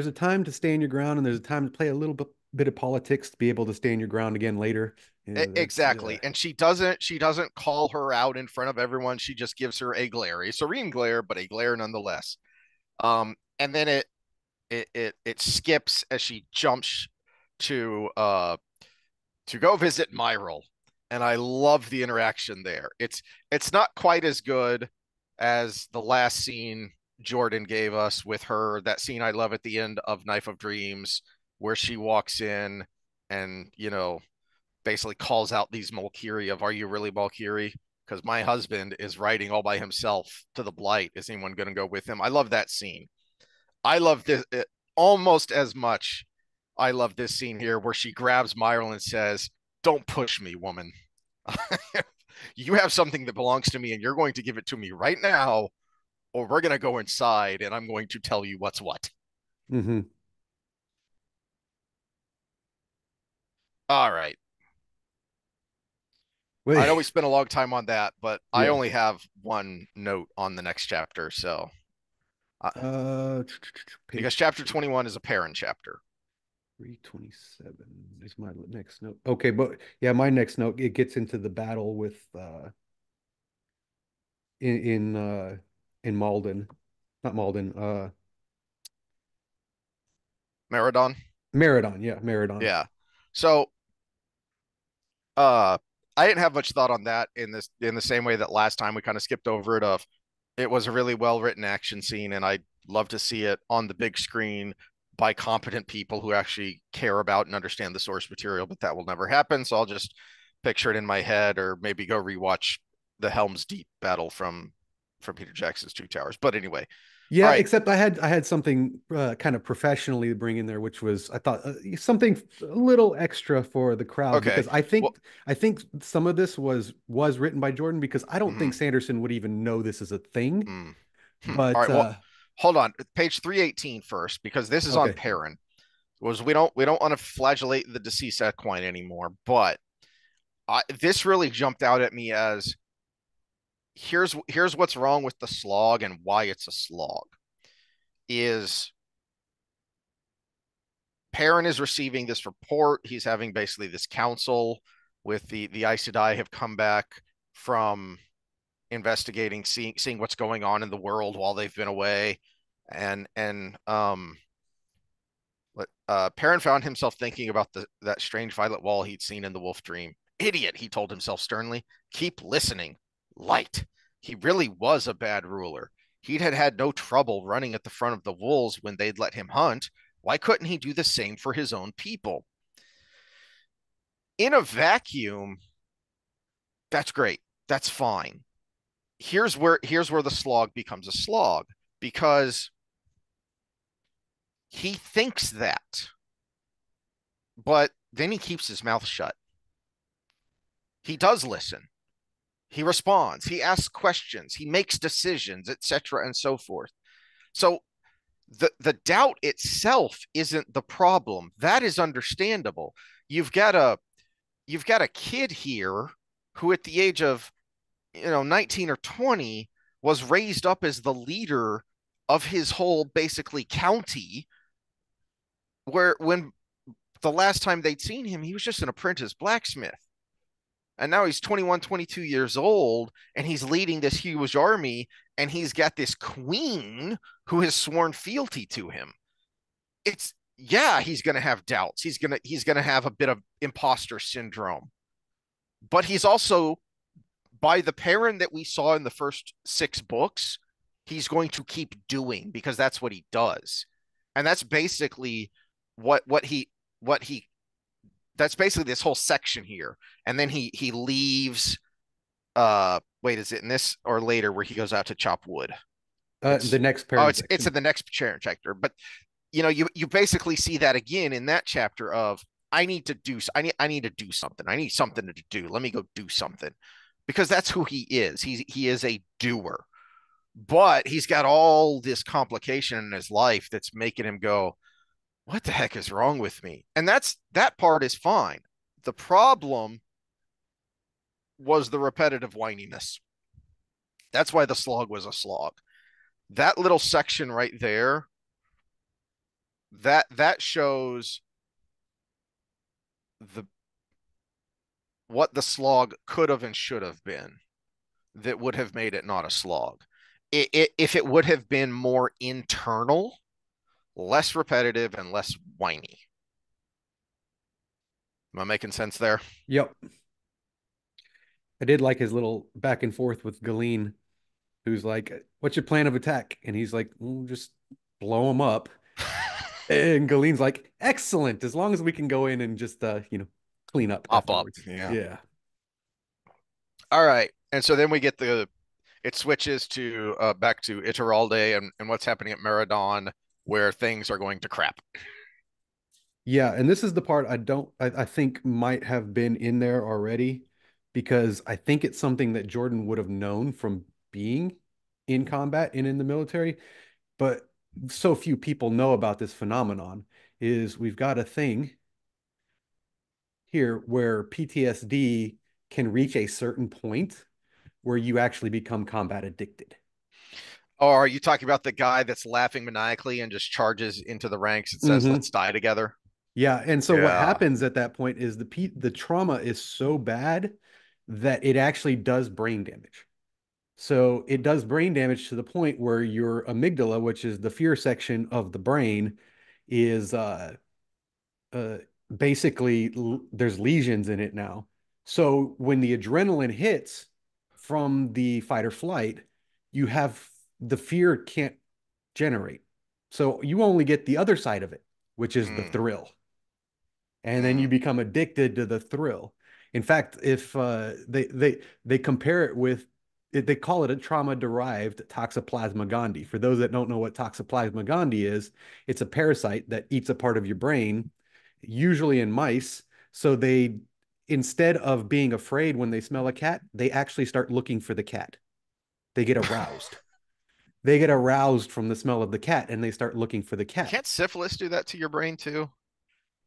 a time to stand your ground, and there's a time to play a little bit of politics to be able to stand your ground again later. Yeah, that's exactly. And she doesn't call her out in front of everyone. She just gives her a glare, a serene glare, but a glare nonetheless. And then it skips as she jumps to uh to go visit Myril, and I love the interaction there. It's not quite as good as the last scene Jordan gave us with her. That scene I love at the end of Knife of Dreams, where she walks in and basically calls out these Molkiri of, "Are you really Molkiri? Because my husband is riding all by himself to the Blight. Is anyone going to go with him?" I love that scene. I love this almost as much. I love this scene here where she grabs Myril and says, "Don't push me, woman. You have something that belongs to me and you're going to give it to me right now, or we're going to go inside and I'm going to tell you what's what." hmm All right. I know we spent a long time on that, but I yeah. only have one note on the next chapter. So, because Page chapter 21 is a Perrin chapter. 327 is my next note. Okay, but yeah, my next note, it gets into the battle with in in uh in Malden. Not Malden, Meridon. Meridon, yeah, Meridon. Yeah. So, uh, I didn't have much thought on that in the same way that last time we kind of skipped over it. Of it was a really well written action scene, and I'd love to see it on the big screen by competent people who actually care about and understand the source material. But that will never happen. So I'll just picture it in my head, or maybe go rewatch the Helm's Deep battle from Peter Jackson's Two Towers. But anyway, all Yeah, right, except I had something kind of professionally to bring in there, which was I thought something a little extra for the crowd okay, because well, I think some of this was written by Jordan because I don't mm-hmm, think Sanderson would even know this is a thing. mm, all But right, well, hold on, page 318 first, because this is on okay, Perrin. Was we don't want to flagellate the deceased equine anymore, but this really jumped out at me as here's what's wrong with the slog and why it's a slog is Perrin is receiving this report. He's having basically this council with the Aes Sedai have come back from investigating, seeing what's going on in the world while they've been away, and Perrin found himself thinking about that strange violet wall he'd seen in the wolf dream. Idiot, he told himself sternly. Keep listening. Light. He really was a bad ruler. He'd had no trouble running at the front of the wolves when they'd let him hunt. Why couldn't he do the same for his own people? In a vacuum, That's great. That's fine. Here's where the slog becomes a slog because he thinks that, but then he keeps his mouth shut. He does listen. He responds. He asks questions. He makes decisions, etc., and so forth. So the doubt itself isn't the problem. That is understandable. You've got a you've got a kid here who at the age of 19 or 20 was raised up as the leader of his whole basically county, where when the last time they'd seen him he was just an apprentice blacksmith, and now he's 21, 22 years old and he's leading this huge army, and he's got this queen who has sworn fealty to him. It's Yeah, he's going to have doubts. He's going to have a bit of imposter syndrome, but he's also, by the Perrin that we saw in the first 6 books, he's going to keep doing because that's what he does. And that's basically what he that's basically this whole section here. And then he leaves. Wait, is it in this or later where he goes out to chop wood? The It's next Oh, parent it's section. in the next chapter. But you basically see that again in that chapter of, I need to do something. I need something to do. Let me go do something. Because that's who he is. He is a doer. But he's got all this complication in his life that's making him go, what the heck is wrong with me? And that part is fine. The problem was the repetitive whininess. That's why the slog was a slog. That little section right there, that shows the what the slog could have and should have been, that would have made it not a slog. If it would have been more internal, less repetitive, and less whiny. Am I making sense there? Yep. I did like his little back and forth with Gawyn, who's like, "What's your plan of attack?" And he's like, "Just blow him up." And Galene's like, "Excellent, as long as we can go in and just clean up Pop up. afterwards." Yeah. Yeah. All right. And so then we get it switches to back to Iturralde and what's happening at Meridon, where things are going to crap. Yeah, and this is the part I think might have been in there already because I think it's something that Jordan would have known from being in combat and in the military, but so few people know about this phenomenon is we've got a thing here where PTSD can reach a certain point where you actually become combat addicted. Or are you talking about the guy that's laughing maniacally and just charges into the ranks and says, Hmm. let's die together? Yeah, and so what Yeah. happens at that point is the trauma is so bad that it actually does brain damage. So it does brain damage to the point where your amygdala, which is the fear section of the brain, is uh, basically there's lesions in it now. So when the adrenaline hits from the fight or flight, you have the fear can't generate. So you only get the other side of it, which is the Mm, thrill. And then you mm. become addicted to the thrill. In fact, if they compare it with they call it a trauma-derived toxoplasma gondii. For those that don't know what toxoplasma gondii is, it's a parasite that eats a part of your brain, usually in mice. So they, instead of being afraid when they smell a cat, they actually start looking for the cat. They get aroused. They get aroused from the smell of the cat and they start looking for the cat. Can't syphilis do that to your brain too?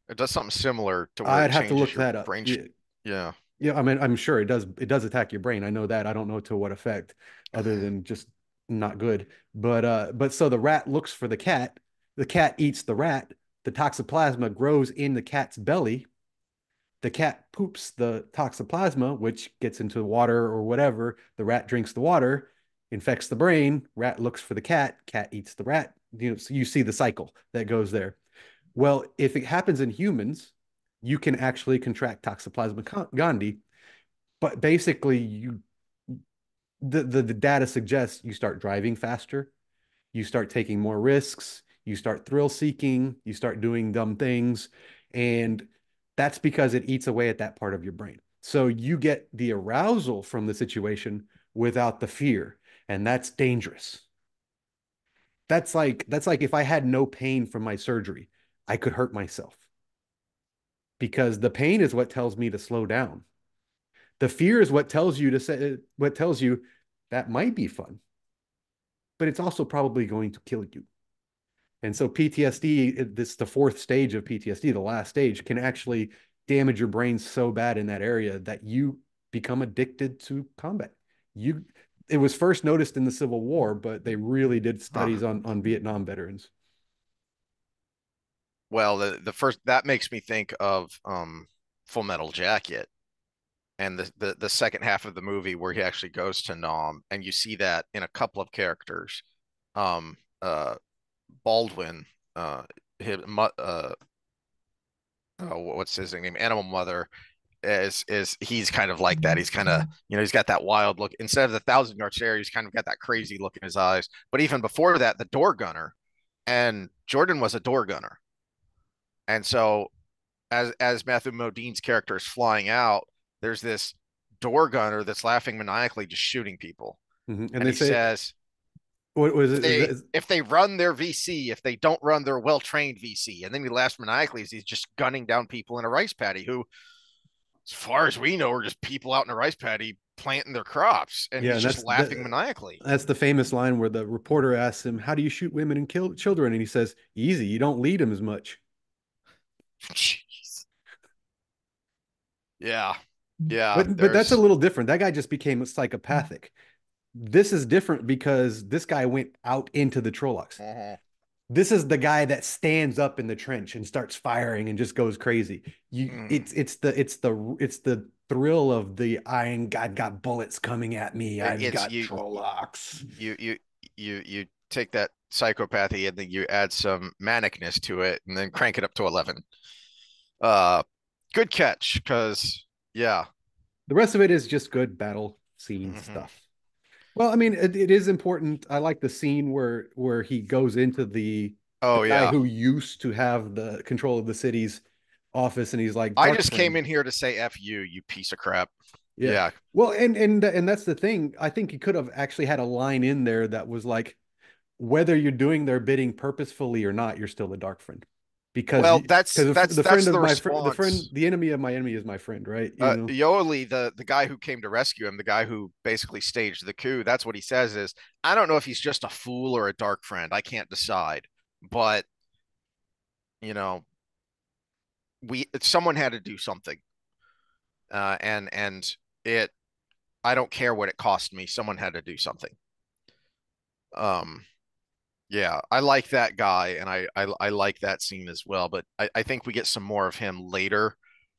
It does something similar to where I'd it have to changes look your that up. brain. Yeah, Yeah. yeah, I mean, I'm sure it does attack your brain. I know that. I don't know to what effect other than just not good. But so the rat looks for the cat eats the rat, the toxoplasma grows in the cat's belly, the cat poops the toxoplasma, which gets into the water or whatever. The rat drinks the water, infects the brain, rat looks for the cat eats the rat. So you see the cycle that goes there. Well, if it happens in humans, you can actually contract Toxoplasma gondii, but basically the data suggests you start driving faster, you start taking more risks, you start thrill seeking, you start doing dumb things, and that's because it eats away at that part of your brain. So you get the arousal from the situation without the fear, and that's dangerous. That's like if I had no pain from my surgery, I could hurt myself because the pain is what tells me to slow down. The fear is what tells you that might be fun, but it's also probably going to kill you. And so PTSD, this the fourth stage of PTSD, the last stage, can actually damage your brain so bad in that area that you become addicted to combat. You It was first noticed in the Civil War, but they really did Huh. studies on Vietnam veterans. Well, the first that makes me think of Full Metal Jacket and the second half of the movie where he actually goes to Nam, and you see that in a couple of characters. Um, Baldwin, his, what's his name? Animal Mother is he's kind of like that. He's kind of he's got that wild look. Instead of the 1,000 yard stare, he's kind of got that crazy look in his eyes. But even before that, the door gunner, and Jordan was a door gunner, and so as Matthew Modine's character is flying out, there's this door gunner that's laughing maniacally, just shooting people, And and they he say, says, what was if they it? if they run their VC, if they don't run their well trained VC, and then he laughs maniacally as he's just gunning down people in a rice paddy who, as far as we know, are just people out in a rice paddy planting their crops, and Yeah, he's and just laughing maniacally. that's the famous line where the reporter asks him, "How do you shoot women and kill children?" And he says, "Easy, you don't lead them as much." Jeez. Yeah, yeah. But that's a There's little different. That guy just became psychopathic. This is different because this guy went out into the Trollocs. uh This is the guy that stands up in the trench and starts firing and just goes crazy. It's the thrill of the I ain't got bullets coming at me. I've it's got Trollocs. you you you take that psychopathy and then you add some manicness to it and then crank it up to 11. Uh, good catch, because yeah. The rest of it is just good battle scene Hmm. stuff. Well, I mean, it is important. I like the scene where he goes into the Oh guy yeah. who used to have the control of the city's office, and he's like, I "Dark just came friend." in here to say F you, you piece of crap. Yeah. Yeah. Well, and that's the thing. I think he could have actually had a line in there that was like, whether you're doing their bidding purposefully or not, you're still a dark friend. Because Well, you because the that's friend the of my fr the friend response. the enemy of my enemy is my friend, right? You know. Yoeli, the guy who came to rescue him, the guy who basically staged the coup, that's what he says is, I don't know if he's just a fool or a dark friend. I can't decide. But, you know, we someone had to do something. And it I don't care what it cost me. Someone had to do something. Um, yeah, I like that guy, and I like that scene as well. But I think we get some more of him later,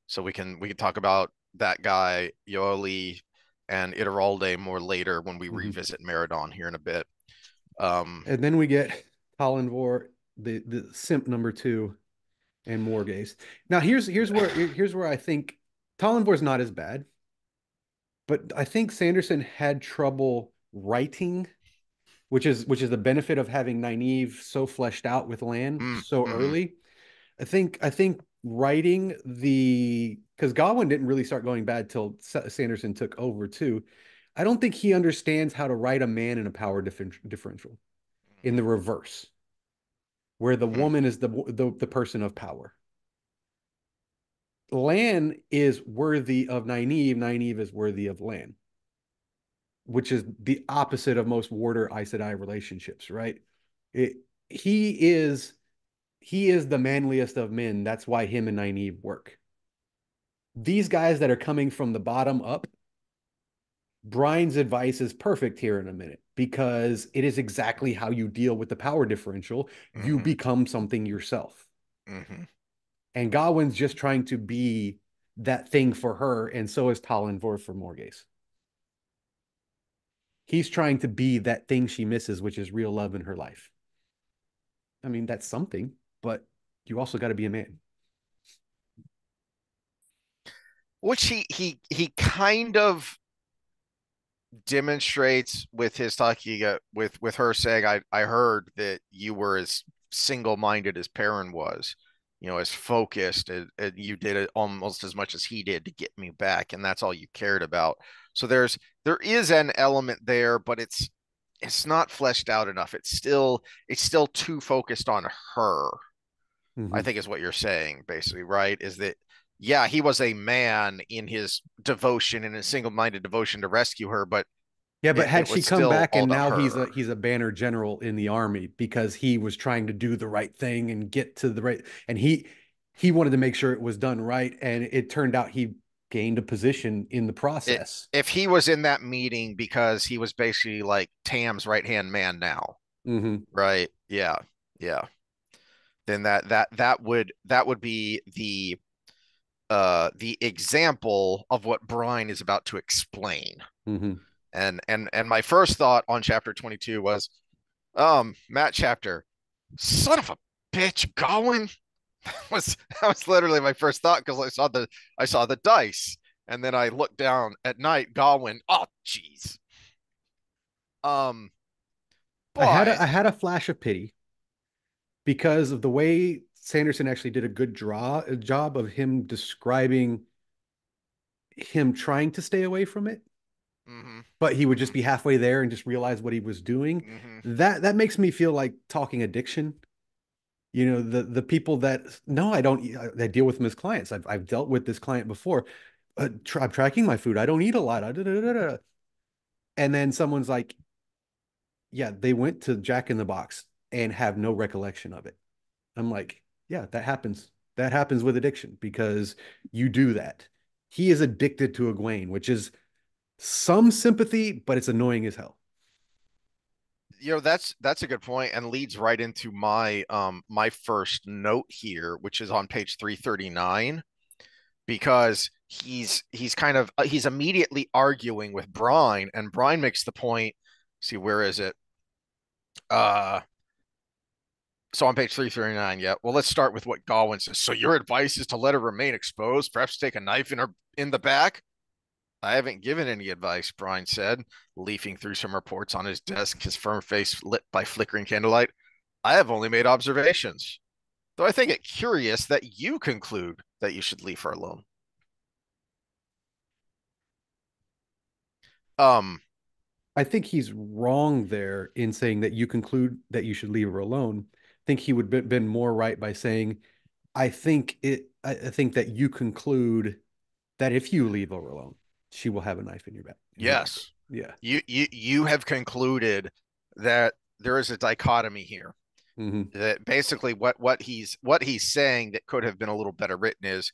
so we can talk about that guy Yoeli and Iturralde more later when we Mhm. revisit Meridon here in a bit. Um, And then we get Talonvor, the simp number two, and Morghese. Now here's where I think Talonvor's not as bad, but I think Sanderson had trouble writing, which is the benefit of having Nynaeve so fleshed out with Lan so mhm. early. I think writing the because Gawyn didn't really start going bad till Sanderson took over too. I don't think he understands how to write a man in a power differential in the reverse, where the Mhm. woman is the person of power. Lan is worthy of Nynaeve. Nynaeve is worthy of Lan, which is the opposite of most warder Aes Sedai relationships, right? It, he is he is the manliest of men. That's why him and Nynaeve work. These guys that are coming from the bottom up, Brian's advice is perfect here in a minute because it is exactly how you deal with the power differential. You Mhm. become something yourself. Mhm. And Gawyn's just trying to be that thing for her, and so is Talon for Morghese. He's trying to be that thing she misses, which is real love in her life. I mean, that's something, but you also got to be a man. Which he kind of demonstrates with his talking with her saying, I heard that you were as single minded as Perrin was. as focused, and you did it almost as much as he did to get me back, and that's all you cared about. So there is an element there, but it's not fleshed out enough. It's still too focused on her, I Hmm. think is what you're saying, basically, right? Is that, yeah, he was a man in his devotion, in his single-minded devotion to rescue her, but Yeah, but it had was she come still back all and to now he's her. a banner general in the army because he was trying to do the right thing and get to the right, and he wanted to make sure it was done right, and it turned out he gained a position in the It, process. if he was in that meeting because he was basically like Tam's right-hand man now, Hmm. right? Yeah, yeah. Then that would be the example of what Brine is about to explain. Hmm. And my first thought on chapter 22 was, Matt chapter, son of a bitch, Gawyn. That was literally my first thought because I saw the dice, and then I looked down at night, Gawyn. Oh, jeez. Um, I but had a flash of pity because of the way Sanderson actually did a good job of him describing him trying to stay away from it, mm-hmm, but he would just mm-hmm, be halfway there and just realize what he was doing. mm-hmm. That makes me feel like talking addiction. You know, the people that no, I don't. I deal with them as clients. I've dealt with this client before. I'm tracking my food. I don't eat a lot. And then someone's like, "Yeah, they went to Jack in the Box and have no recollection of it." I'm like, "Yeah, that happens. That happens with addiction because you do that." He is addicted to Egwene, which is some sympathy, but it's annoying as hell. That's a good point and leads right into my first note here, which is on page 339, because he's kind of he's immediately arguing with Brine, and Brine makes the point. See, where is it? Uh, so on page 339, yeah. Well, let's start with what Gawyn says. So your advice is to let her remain exposed, perhaps take a knife in the back? I haven't given any advice, Brine said, leafing through some reports on his desk, his firm face lit by flickering candlelight. I have only made observations, though I think it curious that you conclude that you should leave her alone. Um, I think he's wrong there in saying that you conclude that you should leave her alone. I think he would have been more right by saying, I think that you conclude that if you leave her alone, she will have a knife in your back in her back. yes, Yeah. you have concluded that there is a dichotomy here. Hmm. That basically what he's saying that could have been a little better written is,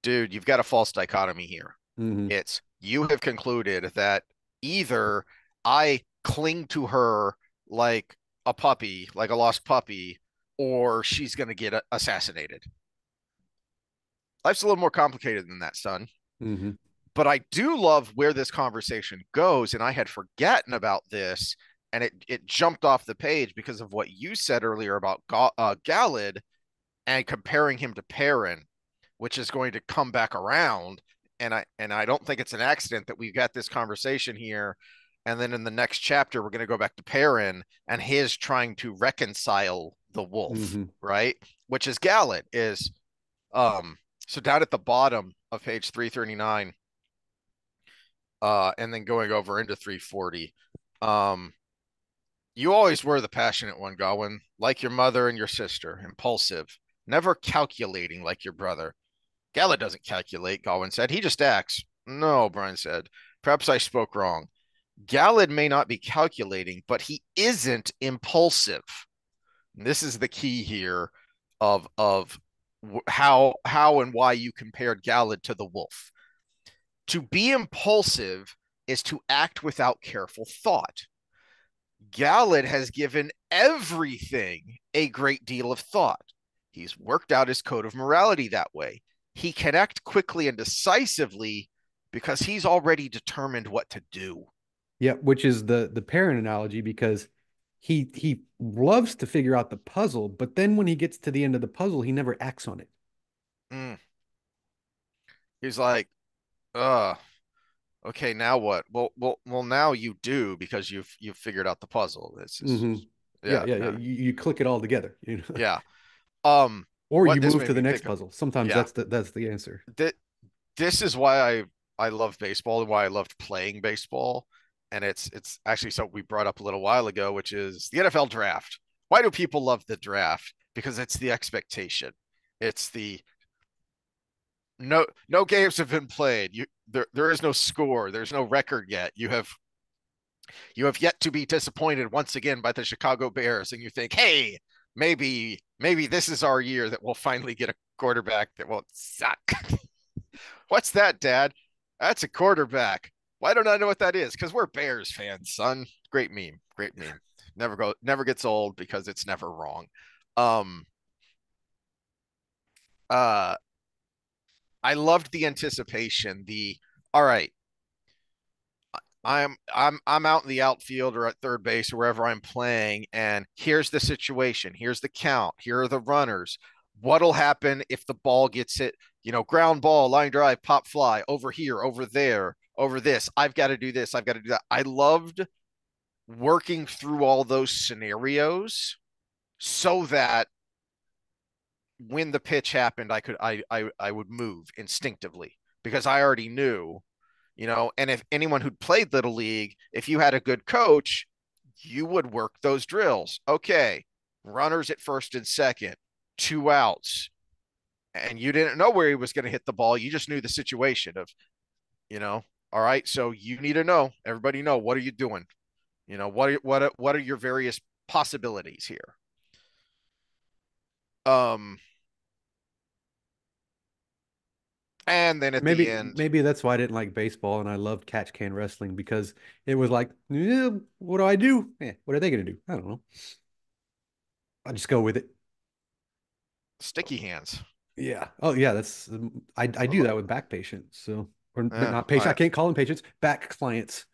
dude, you've got a false dichotomy here. Hmm. It's you have concluded that either I cling to her like a puppy, like a lost puppy, or she's going to get assassinated. Life's a little more complicated than that, son. Hmm. But I do love where this conversation goes, and I had forgotten about this, and it jumped off the page because of what you said earlier about Galad and comparing him to Perrin, which is going to come back around. And I don't think it's an accident that we've got this conversation here. And then in the next chapter, we're going to go back to Perrin and his trying to reconcile the wolf, Hmm. right? Which is Galad is so down at the bottom of page 339, and then going over into 340. Um, you always were the passionate one, Gawyn, like your mother and your sister, impulsive, never calculating like your brother. Gala doesn't calculate, Gawyn said. He just acts. No, Brian said. Perhaps I spoke wrong. Galad may not be calculating, but he isn't impulsive. And this is the key here of how and why you compared Galad to the wolf. To be impulsive is to act without careful thought. Galad has given everything a great deal of thought. He's worked out his code of morality that way. He can act quickly and decisively because he's already determined what to do. Yeah, which is the parent analogy because he loves to figure out the puzzle, but then when he gets to the end of the puzzle, he never acts on it. Mm. He's like, uh, okay, now what? Well, now you do because you've figured out the puzzle. This Hmm. is, Yeah, yeah, yeah, yeah. no, You click it all together, you know. yeah. Um, Or what you this move made to the me next think of. puzzle. Sometimes Yeah, that's the answer. th this is why I love baseball and why I loved playing baseball. And it's actually something we brought up a little while ago, which is the NFL draft. Why do people love the draft? Because it's the expectation. It's the no games have been played. There is no score. There's no record yet. You have yet to be disappointed once again by the Chicago Bears, and you think, hey, maybe this is our year that we'll finally get a quarterback that won't suck. What's that, Dad? That's a quarterback. Why don't I know what that is? Because we're Bears fans, son. Great meme. Great meme. Never gets old because it's never wrong. Um uh I loved the anticipation. The all right, I'm out in the outfield or at third base or wherever I'm playing, and here's the situation. Here's the count. Here are the runners. What'll happen if the ball gets hit? Ground ball, line drive, pop fly, over here, over there, over this. I've got to do this. I've got to do that. I loved working through all those scenarios so that when the pitch happened, I would move instinctively because I already knew. And if anyone who'd played Little League, if you had a good coach, you would work those drills. Okay, runners at first and second, 2 outs. And you didn't know where he was going to hit the ball. You just knew the situation of, you know, all right, so you need to know, everybody know, what are you doing? What are your various possibilities here? Um, and then at the Maybe end, maybe that's why I didn't like baseball and I loved catch can wrestling because it was like, what do I do? What are they gonna do? I don't know. I'll just go with it. sticky hands. Yeah. Oh yeah, that's I do that with back patients. So or but Yeah, not patient. I can't call them patients. Back clients.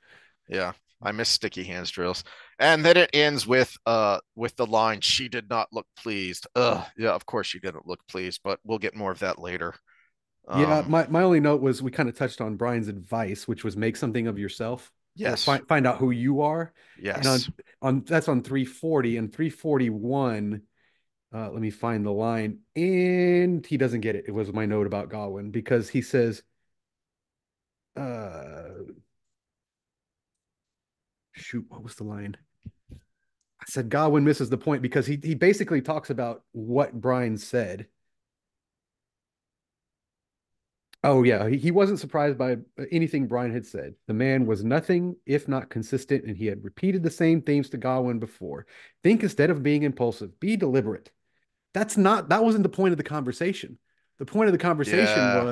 yeah, I miss sticky hands drills. And then it ends with the line, she did not look pleased. Ugh, yeah, of course she didn't look pleased, but we'll get more of that later. Yeah. Um, My only note was we kind of touched on Brian's advice, which was make something of yourself or yes, find out who you are. And yes. on that's on 340 and 341. Let me find the line. And he doesn't get it. It was my note about Gawyn because he says, uh, shoot, what was the line? I said Gawyn misses the point because he basically talks about what Brian said. Oh yeah, he wasn't surprised by anything Brian had said. The man was nothing if not consistent, and he had repeated the same themes to Gawyn before. Think instead of being impulsive, be deliberate. That wasn't the point of the conversation. The point of the conversation Yeah.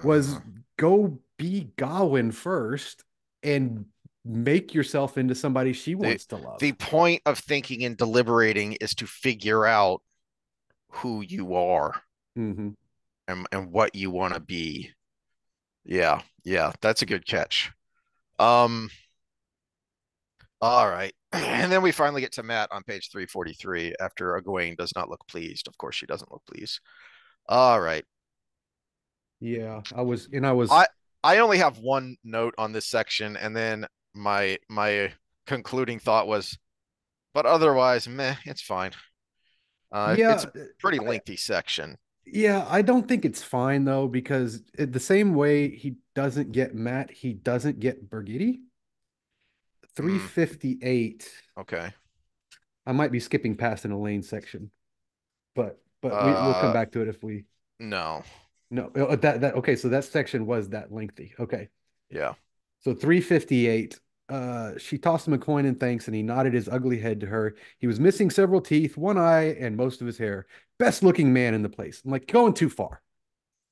was go be Gawyn first and make yourself into somebody she the wants to the love. point of thinking and deliberating is to figure out who you are Hmm. and what you want to be. Yeah, yeah, that's a good catch. Um, all right. And then we finally get to Matt on page 343 after Gawyn does not look pleased. Of course, she doesn't look pleased. All right. Yeah, I was I I only have one note on this section, and then my concluding thought was, but otherwise, meh, it's fine. It's yeah, a pretty I, lengthy section. yeah, I don't think it's fine though because the same way he doesn't get Matt, he doesn't get Birgitte. Mm, 358. okay. I might be skipping past an Elayne section, but we'll come Uh, back to it if we no. no that okay, so that section was that lengthy. Okay. Yeah. So 358. She tossed him a coin in thanks, and he nodded his ugly head to her. He was missing several teeth, one eye, and most of his hair. Best looking man in the place. I'm like, going too far.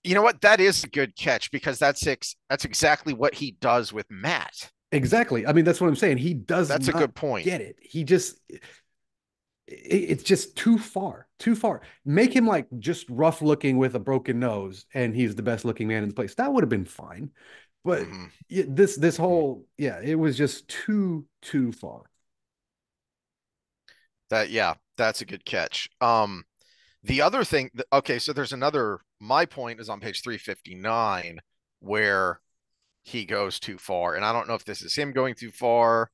You know what? That is a good catch because that's exactly what he does with Matt. Exactly. I mean, that's what I'm saying. He does That's a not good point. get it. It's just too far, too far. Make him like just rough looking with a broken nose, and he's the best looking man in the place. That would have been fine. But Hmm. this whole, yeah, it was just too far. Yeah, that's a good catch. The other thing, okay, so there's another, my point is on page 359 where he goes too far. And I don't know if this is him going too far.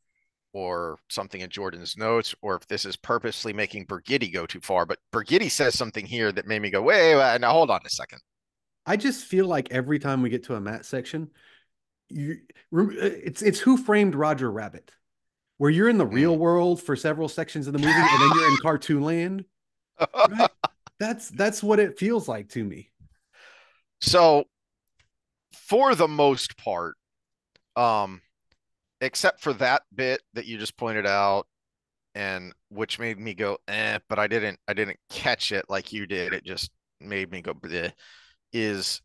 or something in Jordan's notes, or if this is purposely making Birgitte go too far. But Birgitte says something here that made me go, wait, now hold on a second. I just feel like every time we get to a Matt section, you, it's Who Framed Roger Rabbit, where you're in the real Mm. world for several sections of the movie, and then you're in cartoon land, right? That's what it feels like to me. So for the most part, um, except for that bit that you just pointed out, and which made me go, but I didn't catch it like you did. It just made me go, bleh, is,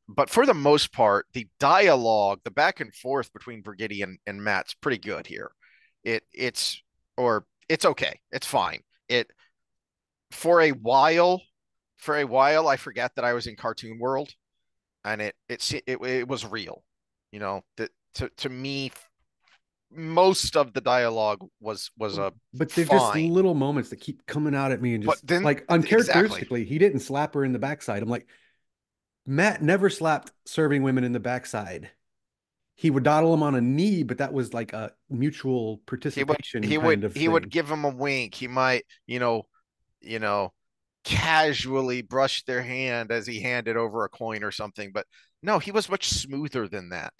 but for the most part, the dialogue, the back and forth between Brigitte and Matt's pretty good here. It's or it's okay. It's fine. It for a while, I forgot that I was in cartoon world, and it was real. That to me, most of the dialogue was a But they're just fine, little moments that keep coming out at me and but just then like exactly. uncharacteristically, he didn't slap her in the backside. I'm like, Matt never slapped serving women in the backside. He would dawdle him on a knee, but that was like a mutual He would participation he would kind of he would thing. give him a wink. He might, you know, casually brush their hand as he handed over a coin or something. But no, he was much smoother than that.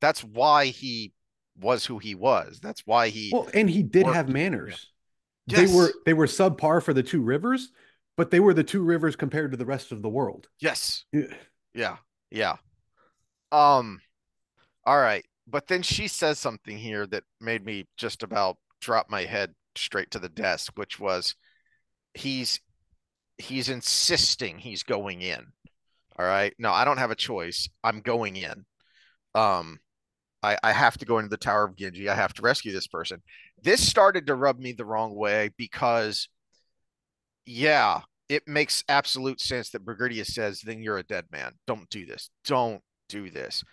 That's why he was who he was. That's why he Well, and he did have worked. Yeah. manners. They were Yes. they were subpar for the two rivers, but they were the two rivers compared to the rest of the world. Yes. Yeah. Yeah. Yeah. Um, all right. But then she says something here that made me just about drop my head straight to the desk, which was he's he's insisting he's going in. All right. No, I don't have a choice. I'm going in. Um, I have to go into the Tower of Genji. I have to rescue this person. This started to rub me the wrong way because, yeah, it makes absolute sense that Brigitte says, then you're a dead man. Don't do this. Don't do this.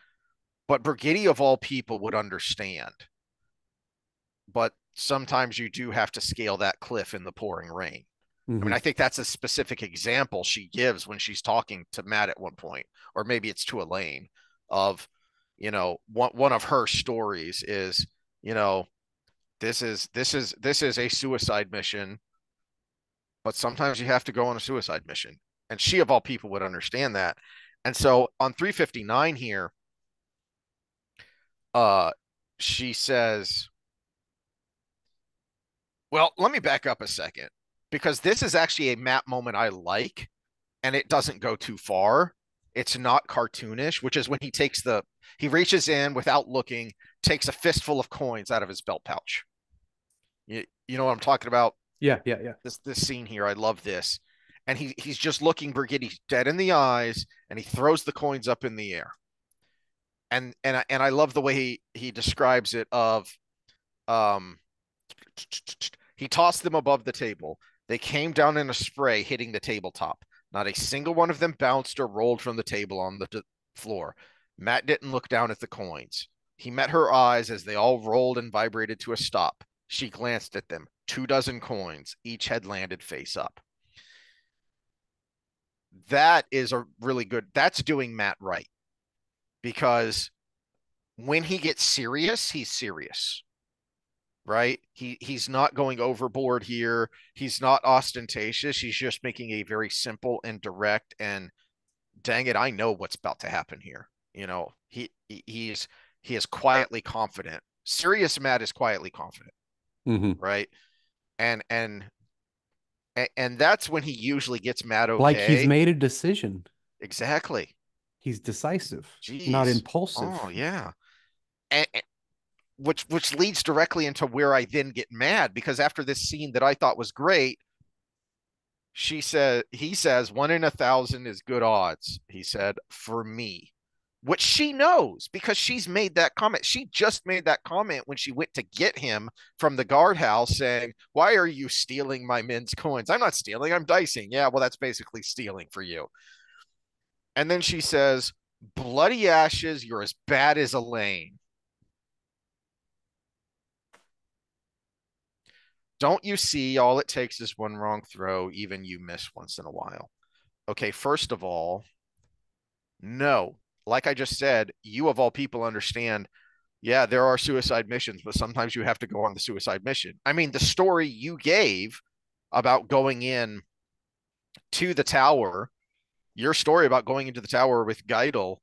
But Brigitte, of all people, would understand. But sometimes you do have to scale that cliff in the pouring rain. I mean, Mm-hmm. I think that's a specific example she gives when she's talking to Matt at one point, or maybe it's to Elayne, of, one of her stories is, you know, this is a suicide mission, but sometimes you have to go on a suicide mission. And she of all people would understand that. And so on 359 here, uh, she says, well, let me back up a second because this is actually a Matt moment I like and it doesn't go too far. It's not cartoonish, which is when he reaches in without looking, takes a fistful of coins out of his belt pouch. You know what I'm talking about? Yeah, yeah, yeah. This scene here, I love this. And he's just looking Brigitte dead in the eyes, and he throws the coins up in the air. And I love the way he describes it of um he tossed them above the table. They came down in a spray, hitting the tabletop. Not a single one of them bounced or rolled from the table on the floor. Matt didn't look down at the coins. He met her eyes as they all rolled and vibrated to a stop. She glanced at them. 2 dozen coins. Each had landed face up. That is a really good, that's doing Matt right because when he gets serious, he's serious, right? He's not going overboard here. He's not ostentatious. He's just making a very simple and direct and dang it, I know what's about to happen here. He is quietly confident. Serious Matt is quietly confident, Mm-hmm. right? And and that's when he usually gets Matt Like he's okay. made a decision. Exactly. He's decisive, not Jeez. Oh impulsive. yeah. And which leads directly into where I then get mad because after this scene that I thought was great, he says 1 in 1,000 is good odds, he said, for me. Which she knows because she's made that comment. She just made that comment when she went to get him from the guardhouse saying, why are you stealing my men's coins? I'm not stealing, I'm dicing. Yeah, well, that's basically stealing for you. And then she says, bloody ashes, you're as bad as Elayne. Don't you see? All it takes is one wrong throw. Even you miss once in a while. Okay, first of all, no. Like I just said, you of all people understand Yeah, there are suicide missions, but sometimes you have to go on the suicide mission. I mean, the story you gave about going in to the tower, your story about going into the tower with Geidel,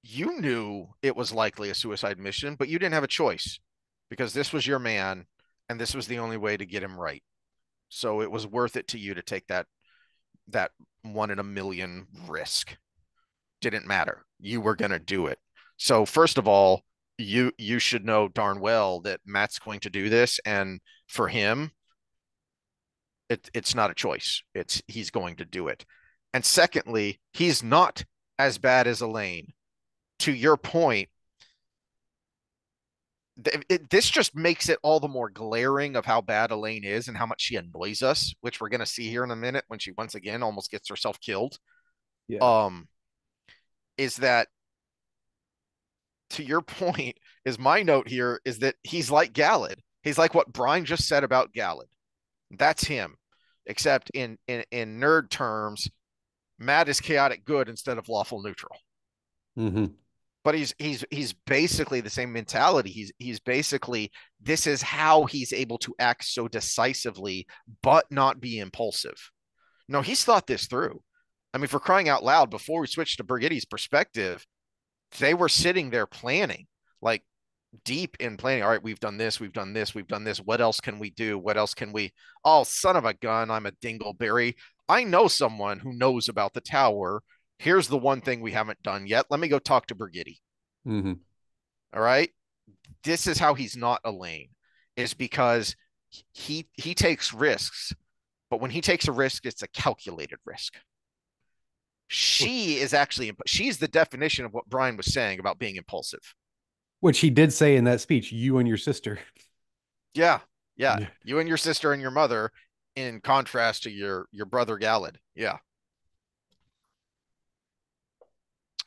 you knew it was likely a suicide mission, but you didn't have a choice because this was your man and this was the only way to get him right. So it was worth it to you to take that 1 in a million risk. Didn't matter. You were going to do it. So first of all, you should know darn well that Matt's going to do this, and for him, it's not a choice. It's he's going to do it. And secondly, he's not as bad as Elayne. To your point, this just makes it all the more glaring of how bad Elayne is and how much she annoys us, which we're going to see here in a minute when she once again almost gets herself killed. Yeah. Um, is that to your point? Is my note here is that he's like Galad. He's like what Brian just said about Galad. That's him, except in nerd terms, Matt is chaotic good instead of lawful neutral. Hmm. But he's basically the same mentality. He's basically this is how he's able to act so decisively, but not be impulsive. No, he's thought this through. I mean, for crying out loud, before we switched to Birgitte's perspective, they were sitting there planning, like deep in planning. All right, we've done this, we've done this, we've done this. What else can we do? What else can we? Oh, son of a gun! I'm a dingleberry. I know someone who knows about the tower. Here's the one thing we haven't done yet. Let me go talk to Birgitte. Hmm. All right. This is how he's not Elayne, is because he takes risks, but when he takes a risk, it's a calculated risk. She is actually she's the definition of what Brian was saying about being impulsive. Which he did say in that speech, you and your sister. Yeah, yeah. Yeah. You and your sister and your mother, in contrast to your brother Galad. Yeah,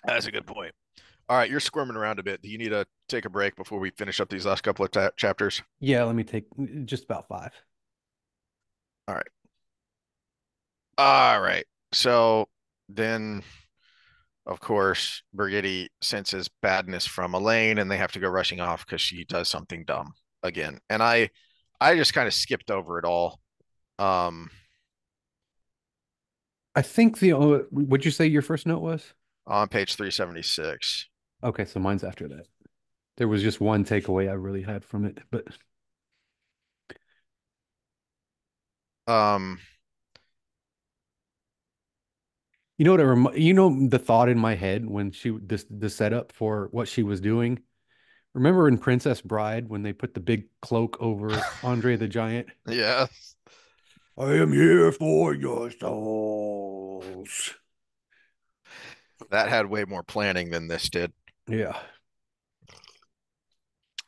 that's a good point. All right, you're squirming around a bit. Do you need to take a break before we finish up these last couple of chapters? Yeah, let me take just about five. All right. All right. So then, of course, Brigitte senses badness from Elayne, and they have to go rushing off because she does something dumb again. And I just kind of skipped over it all. Um, I think would you say your first note was? on page 376. Okay, so mine's after that. There was just one takeaway I really had from it, but Um, you know what you know the thought in my head when the setup for what she was doing. Remember in Princess Bride when they put the big cloak over Andre the Giant? yeah, I am here for your souls. that had way more planning than this did. Yeah.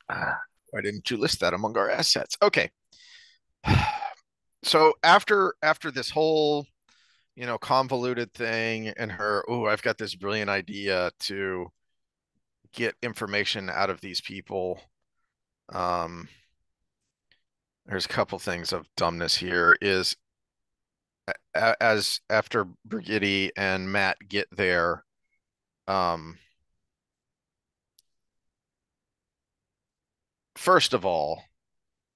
Why didn't you list that among our assets? Okay. So after this whole, convoluted thing and her, oh, I've got this brilliant idea to get information out of these people. Um, there's a couple things of dumbness here is as after Brigitte and Matt get there, um, first of all,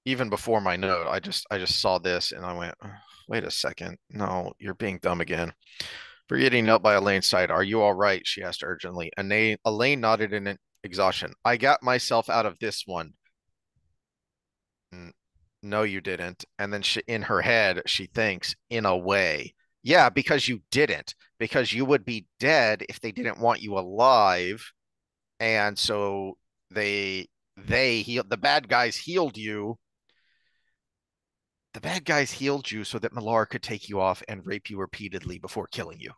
even before my note, I just saw this and I went, "Oh, wait a second. No, you're being dumb again." Brigitte knelt by Elayne's side. Are you all right? She asked urgently. Elayne nodded in exhaustion. I got myself out of this one. No, you didn't. And then in her head, she thinks, in a way, yeah, because you didn't, because you would be dead if they didn't want you alive. And so they healed the bad guys healed you. The bad guys healed you so that Millar could take you off and rape you repeatedly before killing you.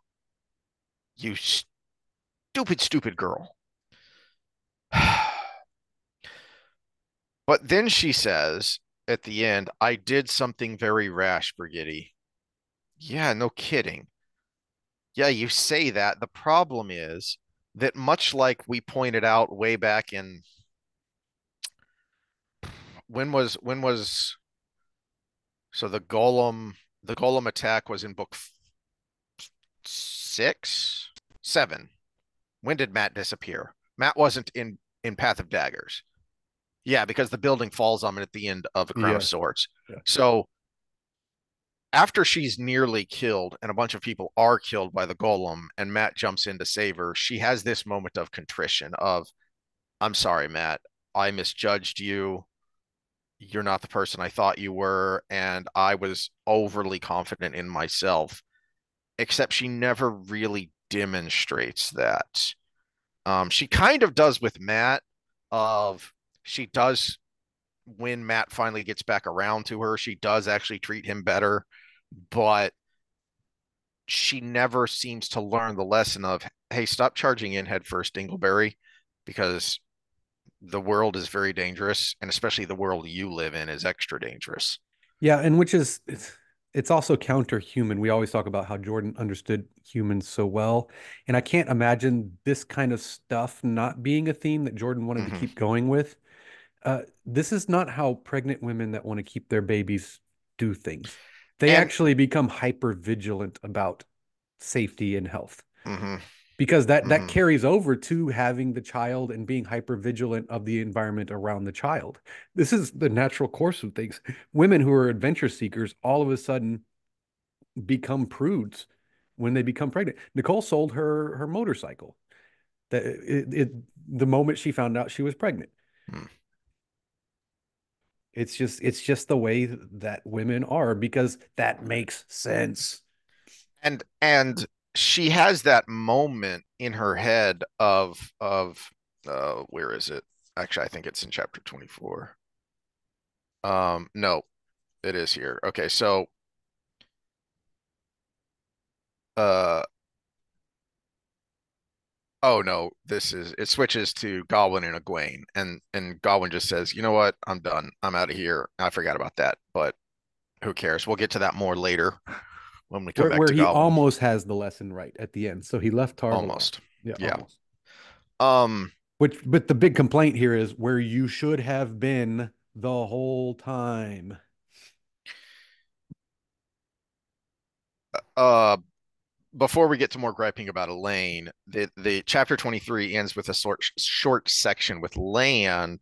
You stupid, stupid girl. But then she says at the end, I did something very rash, Brigitte. Yeah, no kidding. Yeah, you say that. The problem is that much like we pointed out way back in when was so the golem attack was in book 6, 7. When did Matt disappear? Matt wasn't in in Path of Daggers. Yeah, because the building falls on him at the end of A Crown of Yeah. Swords. Yeah. So after she's nearly killed and a bunch of people are killed by the golem and Matt jumps in to save her, she has this moment of contrition of, I'm sorry, Matt. I misjudged you. You're not the person I thought you were, and I was overly confident in myself. Except she never really demonstrates that. She kind of does with Matt. Of she does when Matt finally gets back around to her, she does actually treat him better, but she never seems to learn the lesson of, hey, stop charging in headfirst, Dingleberry, because the world is very dangerous, and especially the world you live in is extra dangerous. Yeah, and which is it's also counter-human. We always talk about how Jordan understood humans so well, and I can't imagine this kind of stuff not being a theme that Jordan wanted to Mm-hmm. keep going with. This is not how pregnant women that want to keep their babies do things. They And actually become hyper vigilant about safety and health mm-hmm, because that mm-hmm, carries over to having the child and being hyper vigilant of the environment around the child. This is the natural course of things. Women who are adventure seekers all of a sudden become prudes when they become pregnant. Nicole sold her motorcycle that the moment she found out she was pregnant. mm. It's just the way that women are because that makes sense. And she has that moment in her head of where is it? Actually, I think it's in chapter 24. No, it is here. Okay, so uh oh no, this is it switches to Gawyn and Egwene, and Gawyn just says, "You know what? I'm done. I'm out of here. I forgot about that, but who cares? We'll get to that more later when we come back Where to he Gawyn. almost has the lesson right at the end. So he left Tarth alone. Almost. Yeah, Yeah. almost. Um But the big complaint here is where you should have been the whole time. uh before we get to more griping about Elayne, the chapter 23 ends with a short section with Lan,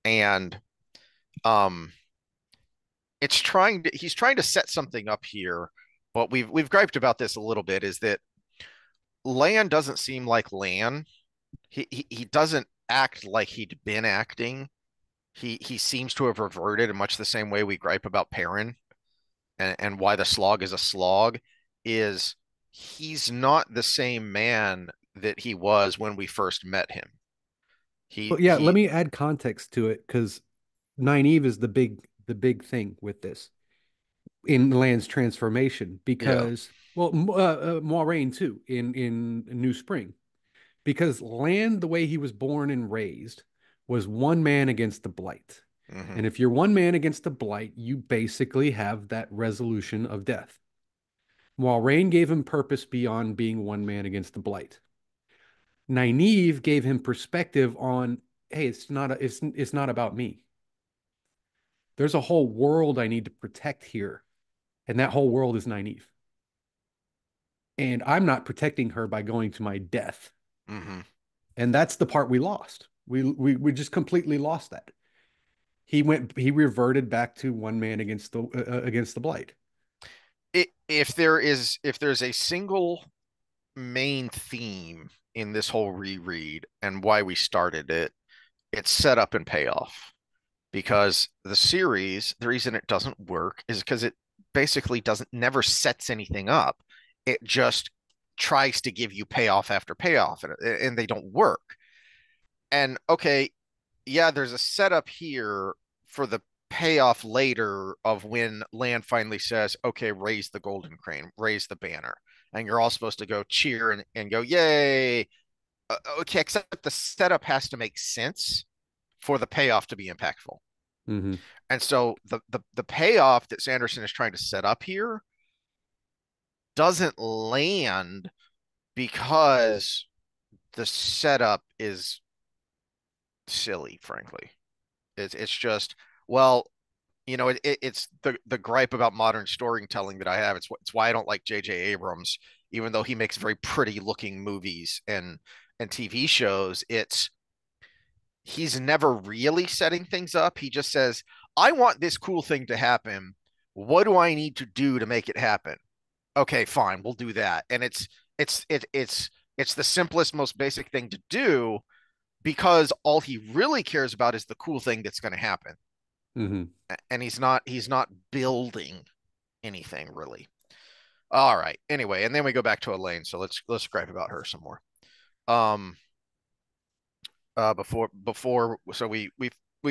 and um he's trying to set something up here. But we've griped about this a little bit, is that Lan doesn't seem like Lan. He doesn't act like he'd been acting. He seems to have reverted in much the same way we gripe about Perrin, and why the slog is a slog is he's not the same man that he was when we first met him. But He yeah, let he me add context to it because Nyneave is the big thing with this in Land's transformation yeah. because well, Moiraine too in New Spring because Land the way he was born and raised was one man against the blight. Hmm. And if you're one man against the blight, you basically have that resolution of death. Moiraine gave him purpose beyond being one man against the blight. Nynaeve gave him perspective on, hey, it's not about me. There's a whole world I need to protect here, and that whole world is Nynaeve. And I'm not protecting her by going to my death. Hmm. And that's the part we lost. We just completely lost that. He reverted back to one man against the blight. If there's a single main theme in this whole reread and why we started it, it's set up and payoff. Because the series, the reason it doesn't work is because it basically doesn't never sets anything up. It just tries to give you payoff after payoff, and they don't work. And okay, yeah, there's a setup here for the payoff later of when Land finally says, okay, raise the golden crane, raise the banner. And you're all supposed to go cheer and go, yay. Okay, except the setup has to make sense for the payoff to be impactful. Mm-hmm. And so the payoff that Sanderson is trying to set up here doesn't land because the setup is silly, frankly. It's just, well, it's the gripe about modern storytelling that I have. It's why I don't like J.J. Abrams, even though he makes very pretty looking movies and TV shows. he's never really setting things up. He just says, I want this cool thing to happen. What do I need to do to make it happen? Okay, fine, we'll do that. And it's it, it's the simplest, most basic thing to do because all he really cares about is the cool thing that's going to happen. Hmm. And he's not building anything really. All right. Anyway, and then we go back to Elayne. So let's gripe about her some more. Um before so we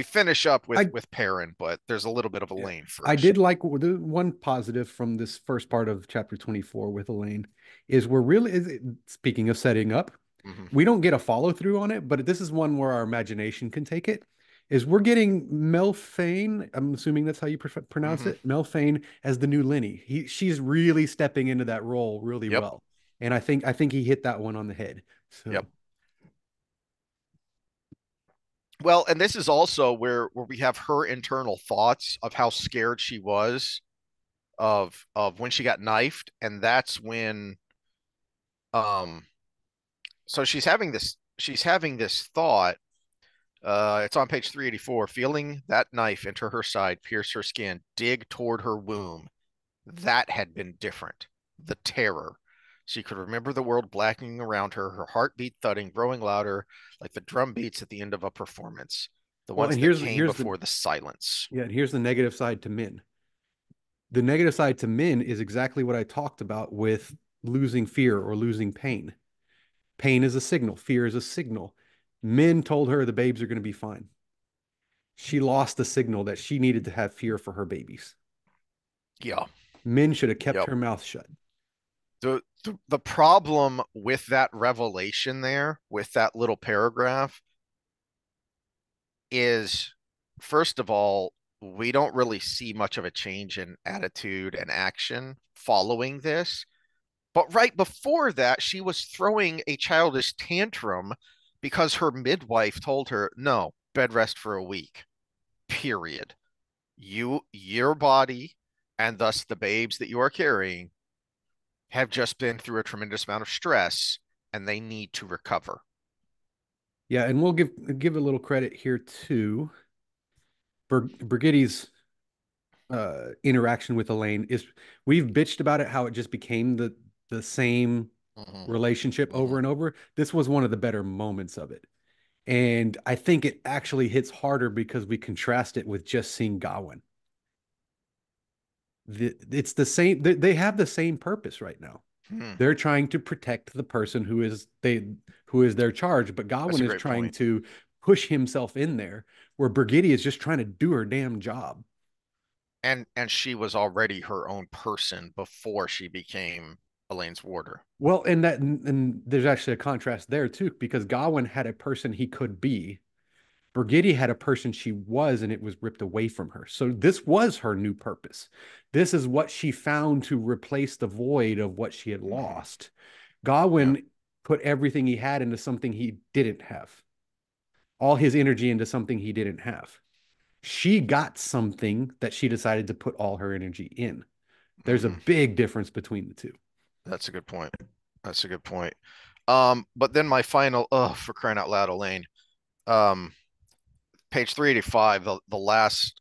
finish up with I Perrin, but there's a little bit of Yeah. Elayne I first. did like the one positive from this first part of chapter 24 with Elayne is we're really speaking of setting up, Mm-hmm. we don't get a follow through on it, but this is one where our imagination can take it. Is we're getting Melfane, I'm assuming that's how you pronounce Mm-hmm. it, Melfane as the new Lenny. She's really stepping into that role really Yep. well, and I think he hit that one on the head. Yep. So Well, and this is also where we have her internal thoughts of how scared she was of when she got knifed, and that's when um so she's having this thought. It's on page 384. Feeling that knife enter her side, pierce her skin, dig toward her womb. That had been different. The terror. She could remember the world blackening around her, her heartbeat thudding, growing louder, like the drum beats at the end of a performance, the well, ones and that here's came here's the before the silence. yeah, and here's the negative side to Min. The negative side to Min is exactly what I talked about with losing fear or losing pain. Pain is a signal, fear is a signal. Min told her the babes are going to be fine. She lost the signal that she needed to have fear for her babies. Yeah. Min should have kept Yep. her mouth shut. The problem with that revelation there, with that little paragraph, is first of all, we don't really see much of a change in attitude and action following this. But right before that, she was throwing a childish tantrum because her midwife told her, no, bed rest for a week, period. Your body, and thus the babes that you are carrying, have just been through a tremendous amount of stress and they need to recover. Yeah, and we'll give a little credit here to Brigitte's interaction with Elayne is we've bitched about it how it just became the same Mm-hmm. relationship Mm-hmm. over and over. This was one of the better moments of it. And I think it actually hits harder because we contrast it with just seeing Gawyn. It's the same, they have the same purpose right now. Hmm. They're trying to protect the person who is their charge, but That's Gawyn a is great trying point. to push himself in there, where Birgitte is just trying to do her damn job. And she was already her own person before she became Elaine's warder. Well, and there's actually a contrast there too, because Gawyn had a person he could be. Birgitte had a person she was, and it was ripped away from her. So this was her new purpose. This is what she found to replace the void of what she had Mm-hmm. lost. Yeah. Gawyn put everything he had into something he didn't have, all his energy into something he didn't have. She got something that she decided to put all her energy in. There's a Mm-hmm. big difference between the two. That's a good point. That's a good point. But then my final, for crying out loud, Elayne, um, page 385, the last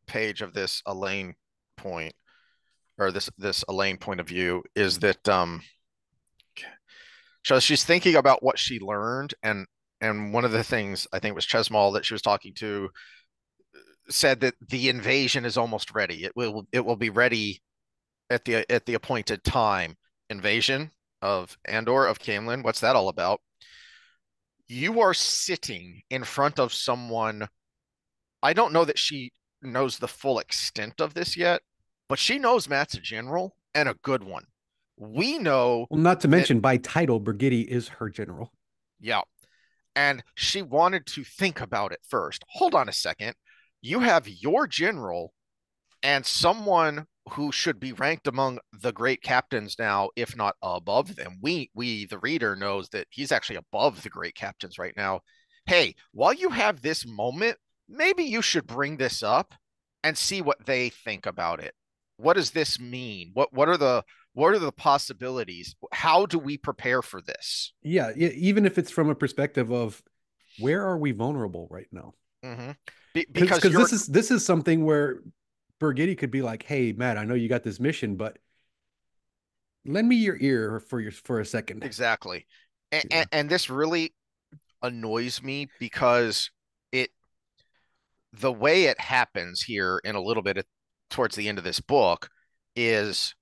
page of this Elayne point, or this Elayne point of view, is that so she's thinking about what she learned, and one of the things I think was Chesmal that she was talking to said that the invasion is almost ready. It will be ready at the appointed time. Invasion of Andor of Camelin. What's that all about? You are sitting in front of someone. I don't know that she knows the full extent of this yet, but she knows Matt's a general and a good one. We know Well, not to that, mention by title, Brigitte is her general. yeah. And she wanted to think about it first. Hold on a second. You have your general and someone who should be ranked among the great captains now, if not above them. We the reader knows that he's actually above the great captains right now. Hey, while you have this moment, maybe you should bring this up and see what they think about it. What does this mean? What are the possibilities? How do we prepare for this? Yeah, even if it's from a perspective of where are we vulnerable right now? Hmm. Because Because you're this is something where Birgitte could be like, "Hey, Matt, I know you got this mission, but lend me your ear for a second." exactly, Yeah. and this really annoys me because it the way it happens here in a little bit towards the end of this book is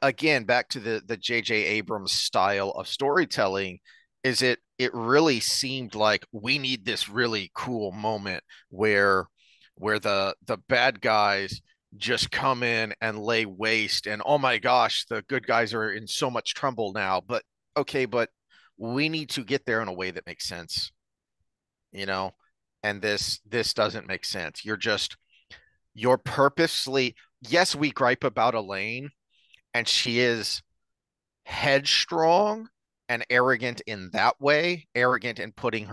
again back to the J.J. Abrams style of storytelling. Is it really seemed like we need this really cool moment where the bad guys just come in and lay waste, and oh my gosh, the good guys are in so much trouble now. But okay, but we need to get there in a way that makes sense, you know? And this doesn't make sense. You're purposely, yes, we gripe about Elayne, and she is headstrong and arrogant in that way, arrogant in putting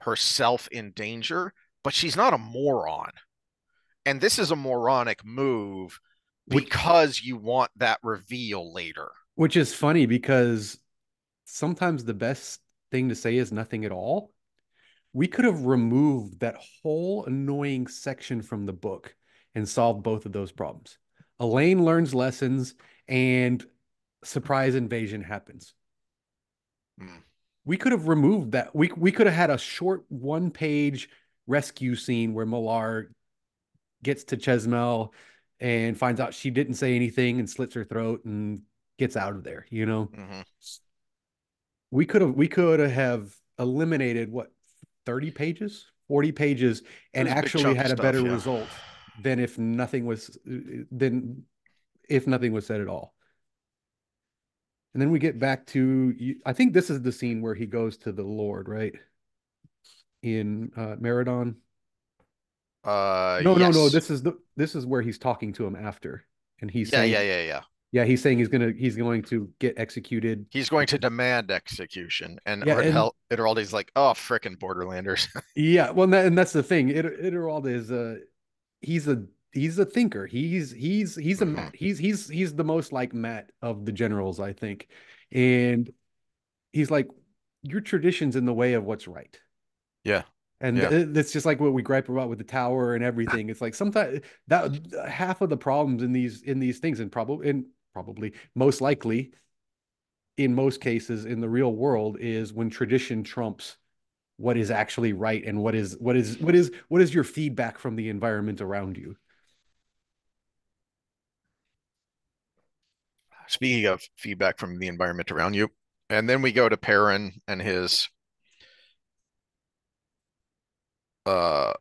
herself in danger, but she's not a moron. And this is a moronic move Which because you want that reveal later. which is funny because sometimes the best thing to say is nothing at all. We could have removed that whole annoying section from the book and solved both of those problems. Elayne learns lessons and surprise invasion happens. Mm, We could have removed that. We could have had a short one-page rescue scene where Malar gets to Chesmel and finds out she didn't say anything and slits her throat and gets out of there, you know? hmm. We could have eliminated what 30 pages, 40 pages It and was a big actually chunk of had a better stuff, yeah. result than if nothing was said at all. And then we get back to I think this is the scene where he goes to the Lord, right? In Meridon. No. Yes. This is where he's talking to him after, and he's Yeah, yeah, saying, yeah, yeah. yeah, he's going to get executed. He's going to demand execution, and Yeah, and Ideraldi's like, "Oh, frickin' Borderlanders." yeah, well, and that's the thing. Iterald is he's a thinker. He's a Hmm. Matt. He's the most like Matt of the generals, I think, and he's like your tradition's in the way of what's right. Yeah, And yeah. that's just like what we gripe about with the tower and everything. It's like sometimes that half of the problems in these things, and probably most likely in most cases in the real world is when tradition trumps what is actually right and what is your feedback from the environment around you. Speaking of feedback from the environment around you, and then we go to Perrin and his uh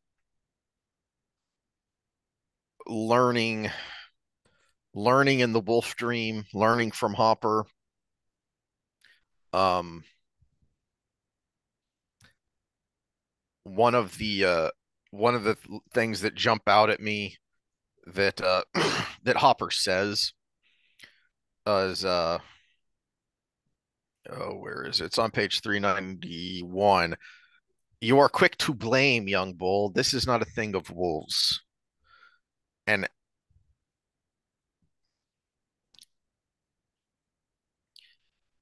learning learning in the wolf dream, learning from Hopper. Um one of the things that jump out at me that that Hopper says is oh, where is it? It's on page 391. You are quick to blame, young bull. This is not a thing of wolves. And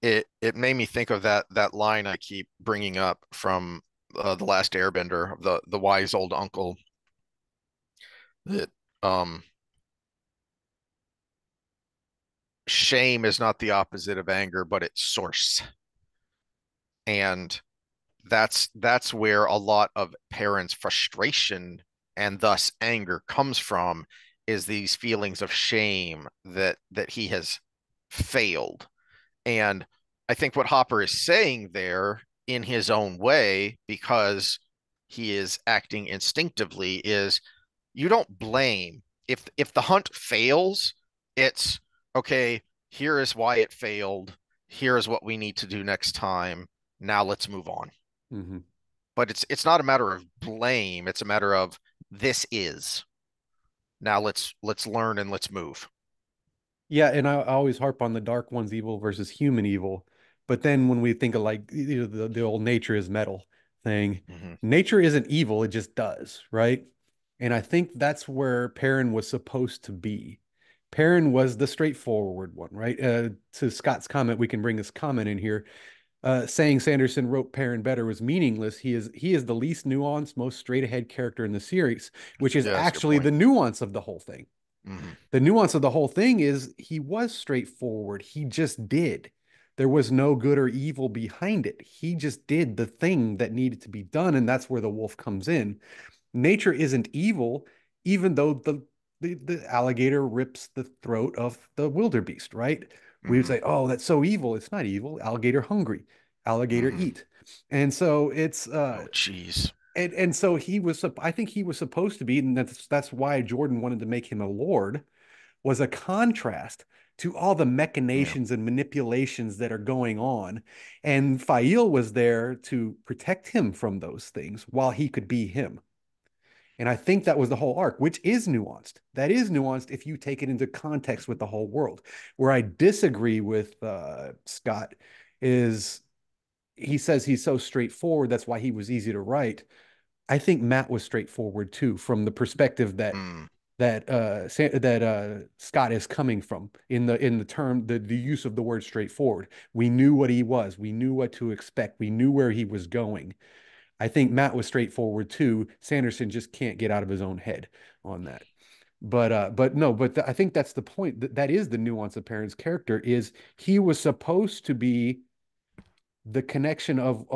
it made me think of that line I keep bringing up from the Last Airbender, the wise old uncle that um shame is not the opposite of anger, but its source. And that's where a lot of Perrin's frustration and thus anger comes from, is these feelings of shame that he has failed. And I think what Hopper is saying there in his own way, because he is acting instinctively, is you don't blame. If the hunt fails, it's okay, here is why it failed. Here is what we need to do next time. Now let's move on. Mhm. But it's not a matter of blame, it's a matter of this is. Now let's learn and let's move. Yeah, and I always harp on the dark one's evil versus human evil. But then when we think of like the old nature is metal thing, Mm-hmm. nature isn't evil, it just does, right? And I think that's where Perrin was supposed to be. Perrin was the straightforward one, right? To Scott's comment, we can bring this comment in here. saying Sanderson wrote Perrin better was meaningless. He is the least nuanced, most straight ahead character in the series, which is Yeah, that's a good actually point. the nuance of the whole thing. Hmm. The nuance of the whole thing is he was straightforward. He just did. There was no good or evil behind it. He just did the thing that needed to be done, and that's where the wolf comes in. Nature isn't evil, even though the alligator rips the throat of the wildebeest, right? We would Hmm. say, "Oh, that's so evil." It's not evil. Alligator hungry, alligator Hmm. eat, and so it's Oh, geez. and so he was. I think he was supposed to be, and that's why Jordan wanted to make him a lord, was a contrast to all the Yeah. machinations and manipulations that are going on. And Fail was there to protect him from those things while he could be him. And I think that was the whole arc, which is nuanced. That is nuanced if you take it into context with the whole world. Where I disagree with Scott is he says he's so straightforward. That's why he was easy to write. I think Matt was straightforward too, from the perspective Mm. that Scott is coming from in the term the use of the word straightforward. We knew what he was. We knew what to expect. We knew where he was going. I think Matt was straightforward too. Sanderson just can't get out of his own head on that. But no, I think that's the point. That is the nuance of Perrin's character is he was supposed to be the connection of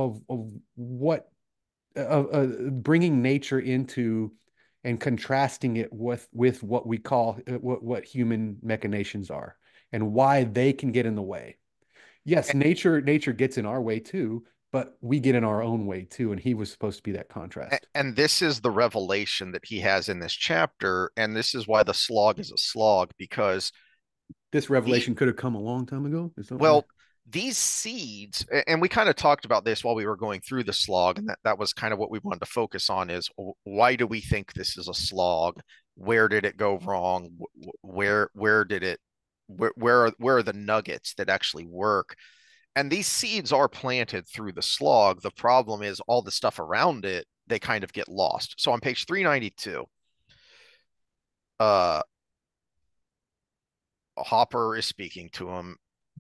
what bringing nature into and contrasting it with what we call what human machinations are and why they can get in the way. Yes, nature gets in our way too, but we get in our own way too, and he was supposed to be that contrast. And this is the revelation that he has in this chapter, and this is why the slog is a slog because This the revelation could have come a long time ago. Is that what you're well, these seeds, and we kind of talked about this while we were going through the slog, and that was kind of what we wanted to focus on is why do we think this is a slog? Where did it go wrong? Where did it where are the nuggets that actually work? And these seeds are planted through the slog. The problem is all the stuff around it, they kind of get lost. So on page 392, uh Hopper is speaking to him.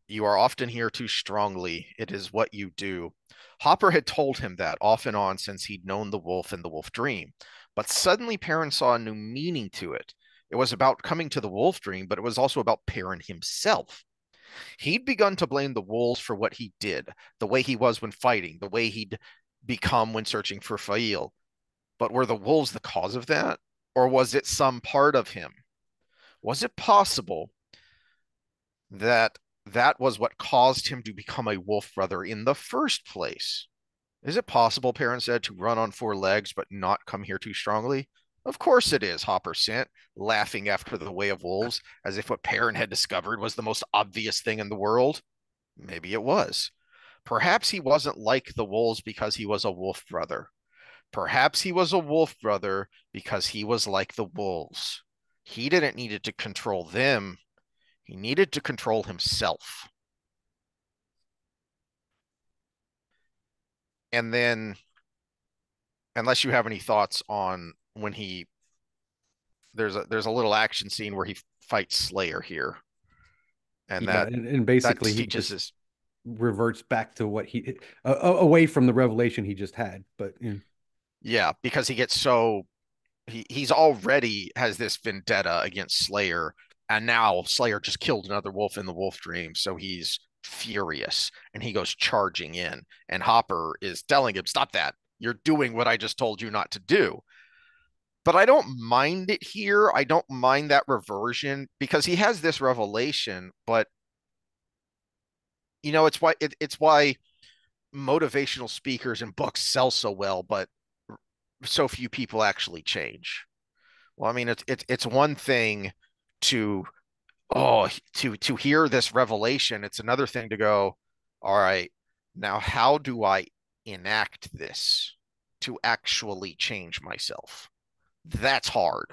You are often here too strongly. It is what you do. Hopper had told him that off and on since he'd known the wolf and the wolf dream. But suddenly Perrin saw a new meaning to it. It was about coming to the wolf dream, but it was also about Perrin himself. He'd begun to blame the wolves for what he did, the way he was when fighting, the way he'd become when searching for Fail. But were the wolves the cause of that? Or was it some part of him? Was it possible that that was what caused him to become a wolf brother in the first place? Is it possible, Perrin said, to run on four legs but not come here too strongly? Of course it is, Hopper sent, laughing after the way of wolves, as if what Perrin had discovered was the most obvious thing in the world. Maybe it was. Perhaps he wasn't like the wolves because he was a wolf brother. Perhaps he was a wolf brother because he was like the wolves. He didn't need to control them, he needed to control himself. And then, unless you have any thoughts on when he there's a little action scene where he fights Slayer here, and Yeah, that and that basically he teaches just his reverts back to what he away from the revelation he just had. But yeah, because he gets so he's already has this vendetta against Slayer, and now Slayer just killed another wolf in the wolf dream, so he's furious and he goes charging in, and Hopper is telling him, "Stop that! You're doing what I just told you not to do." But I don't mind it here. I don't mind that reversion because he has this revelation, but it's why motivational speakers and books sell so well, but so few people actually change. Well, I mean, it's one thing to to hear this revelation. It's another thing to go, all right, now how do I enact this to actually change myself? That's hard.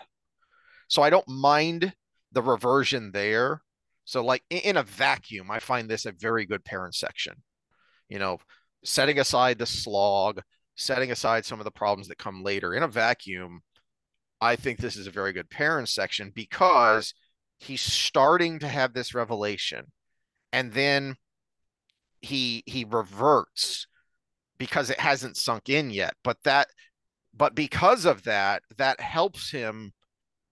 So I don't mind the reversion there. So like in a vacuum, I find this a very good parent section. You know, setting aside the slog, setting aside some of the problems that come later in a vacuum, I think this is a very good parent section because he's starting to have this revelation. And then he reverts because it hasn't sunk in yet. But because of that, that helps him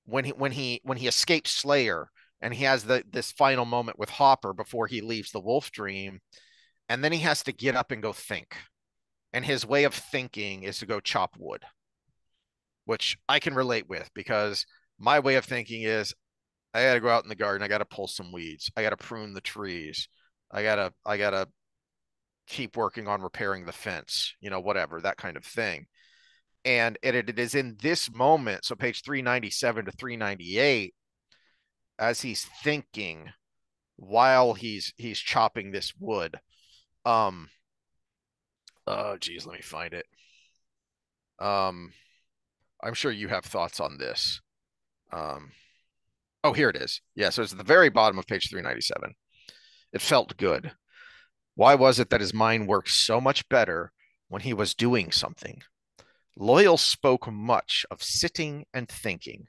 when he escapes Slayer and he has this final moment with Hopper before he leaves the Wolf Dream, and then he has to get up and go think. And his way of thinking is to go chop wood, which I can relate with because my way of thinking is I got to go out in the garden, I got to pull some weeds, I got to prune the trees, I got to keep working on repairing the fence, whatever, that kind of thing. And it is in this moment, so page 397 to 398, as he's thinking while he's chopping this wood. Um, oh geez, let me find it. Um, I'm sure you have thoughts on this. Um, oh, here it is. Yeah, so it's at the very bottom of page 397. It felt good. Why was it that his mind worked so much better when he was doing something? Loyal spoke much of sitting and thinking.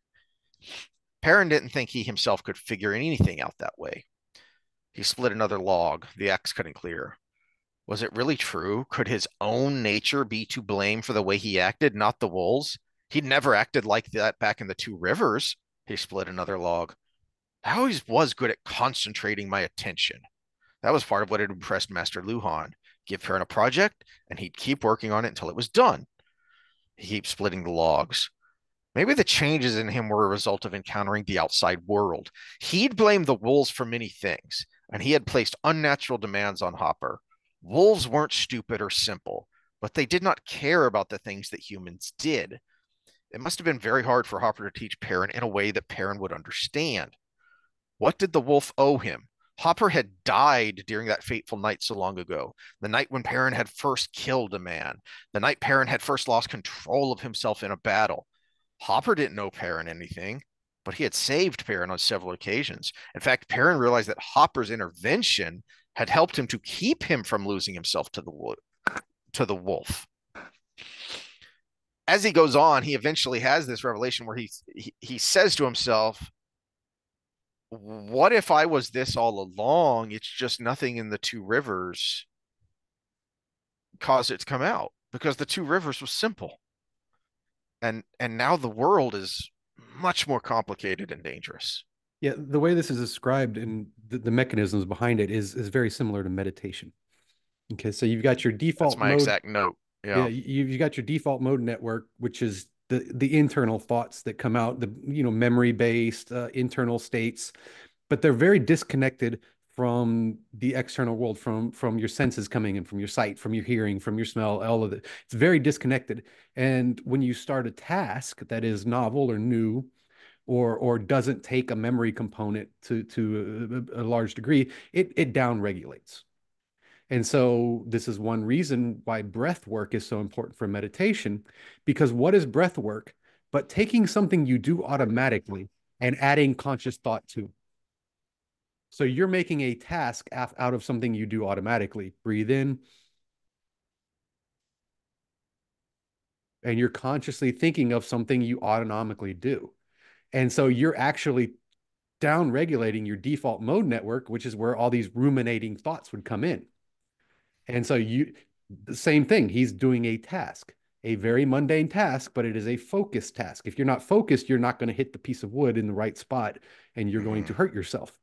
Perrin didn't think he himself could figure anything out that way. He split another log, the axe cutting clear. Was it really true? Could his own nature be to blame for the way he acted, not the wolves? He'd never acted like that back in the Two Rivers. He split another log. I always was good at concentrating my attention. That was part of what had impressed Master Luhan. Give Perrin a project, and he'd keep working on it until it was done. He keeps splitting the logs. Maybe the changes in him were a result of encountering the outside world. He'd blamed the wolves for many things, and he had placed unnatural demands on Hopper. Wolves weren't stupid or simple, but they did not care about the things that humans did. It must have been very hard for Hopper to teach Perrin in a way that Perrin would understand. What did the wolf owe him? Hopper had died during that fateful night so long ago, the night when Perrin had first killed a man, the night Perrin had first lost control of himself in a battle. Hopper didn't owe Perrin anything, but he had saved Perrin on several occasions. In fact, Perrin realized that Hopper's intervention had helped him to keep him from losing himself to the wolf. As he goes on, he eventually has this revelation where he says to himself, what if I was this all along? It's just nothing in the Two Rivers caused it to come out because the Two Rivers was simple. And now the world is much more complicated and dangerous. Yeah, the way this is described and the mechanisms behind it is very similar to meditation. Okay, so you've got your That's default my mode. exact note. Yeah, Yeah. you got your default mode network, which is the internal thoughts that come out, the memory based internal states, but they're very disconnected from the external world, from your senses coming in, from your sight, from your hearing, from your smell, all of it. It's very disconnected. And when you start a task that is novel or new, or doesn't take a memory component to a large degree, it down regulates. And so this is one reason why breath work is so important for meditation, because what is breath work but taking something you do automatically and adding conscious thought to? So you're making a task out of something you do automatically. Breathe in, and you're consciously thinking of something you autonomically do. And so you're actually down regulating your default mode network, which is where all these ruminating thoughts would come in. And so the same thing, he's doing a task, a very mundane task, but it is a focused task. If you're not focused, you're not going to hit the piece of wood in the right spot and you're going to Mm-hmm. hurt yourself.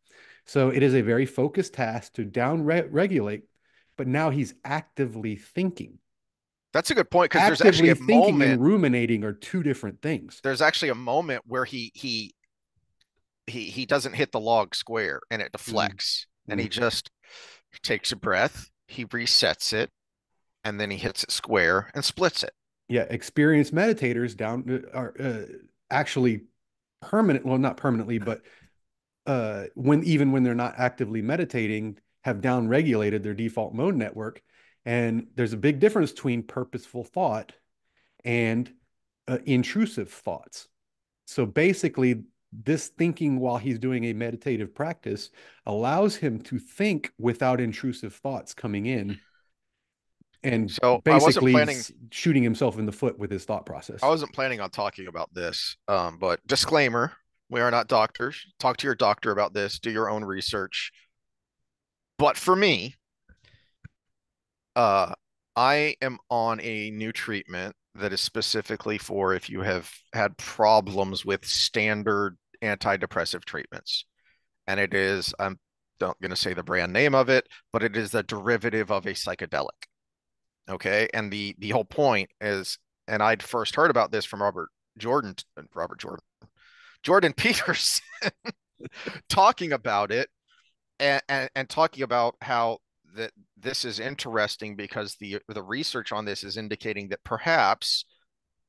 So it is a very focused task to down regulate, but now he's actively thinking. That's a good point because Actively thinking and ruminating are two different things. there's actually a moment where he doesn't hit the log square and it Mm, deflects and he mm. just takes a breath, he resets it, and then he hits it square and splits it. Yeah, experienced meditators down are actually permanent, well, not permanently, but when even when they're not actively meditating, have down regulated their default mode network. And there's a big difference between purposeful thought and intrusive thoughts. So basically, this thinking while he's doing a meditative practice allows him to think without intrusive thoughts coming in and So basically shooting himself in the foot with his thought I process. wasn't planning on talking about this, but disclaimer: we are not doctors. Talk to your doctor about this. Do your own research. But for me, Uh, I am on a new treatment that is specifically for if you have had problems with standard antidepressive treatments. And it is, I'm not going to say the brand name of it, but it is a derivative of a psychedelic. Okay. And the whole point is, and I'd first heard about this from Jordan Peters talking about it and talking about how that this is interesting because the research on this is indicating that perhaps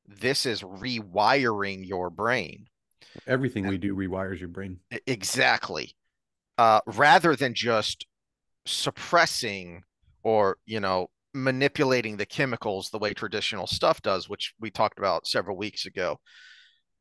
this is rewiring your brain. Everything And we do rewires your brain. exactly. Rather than just suppressing or, manipulating the chemicals the way traditional stuff does, which we talked about several weeks ago.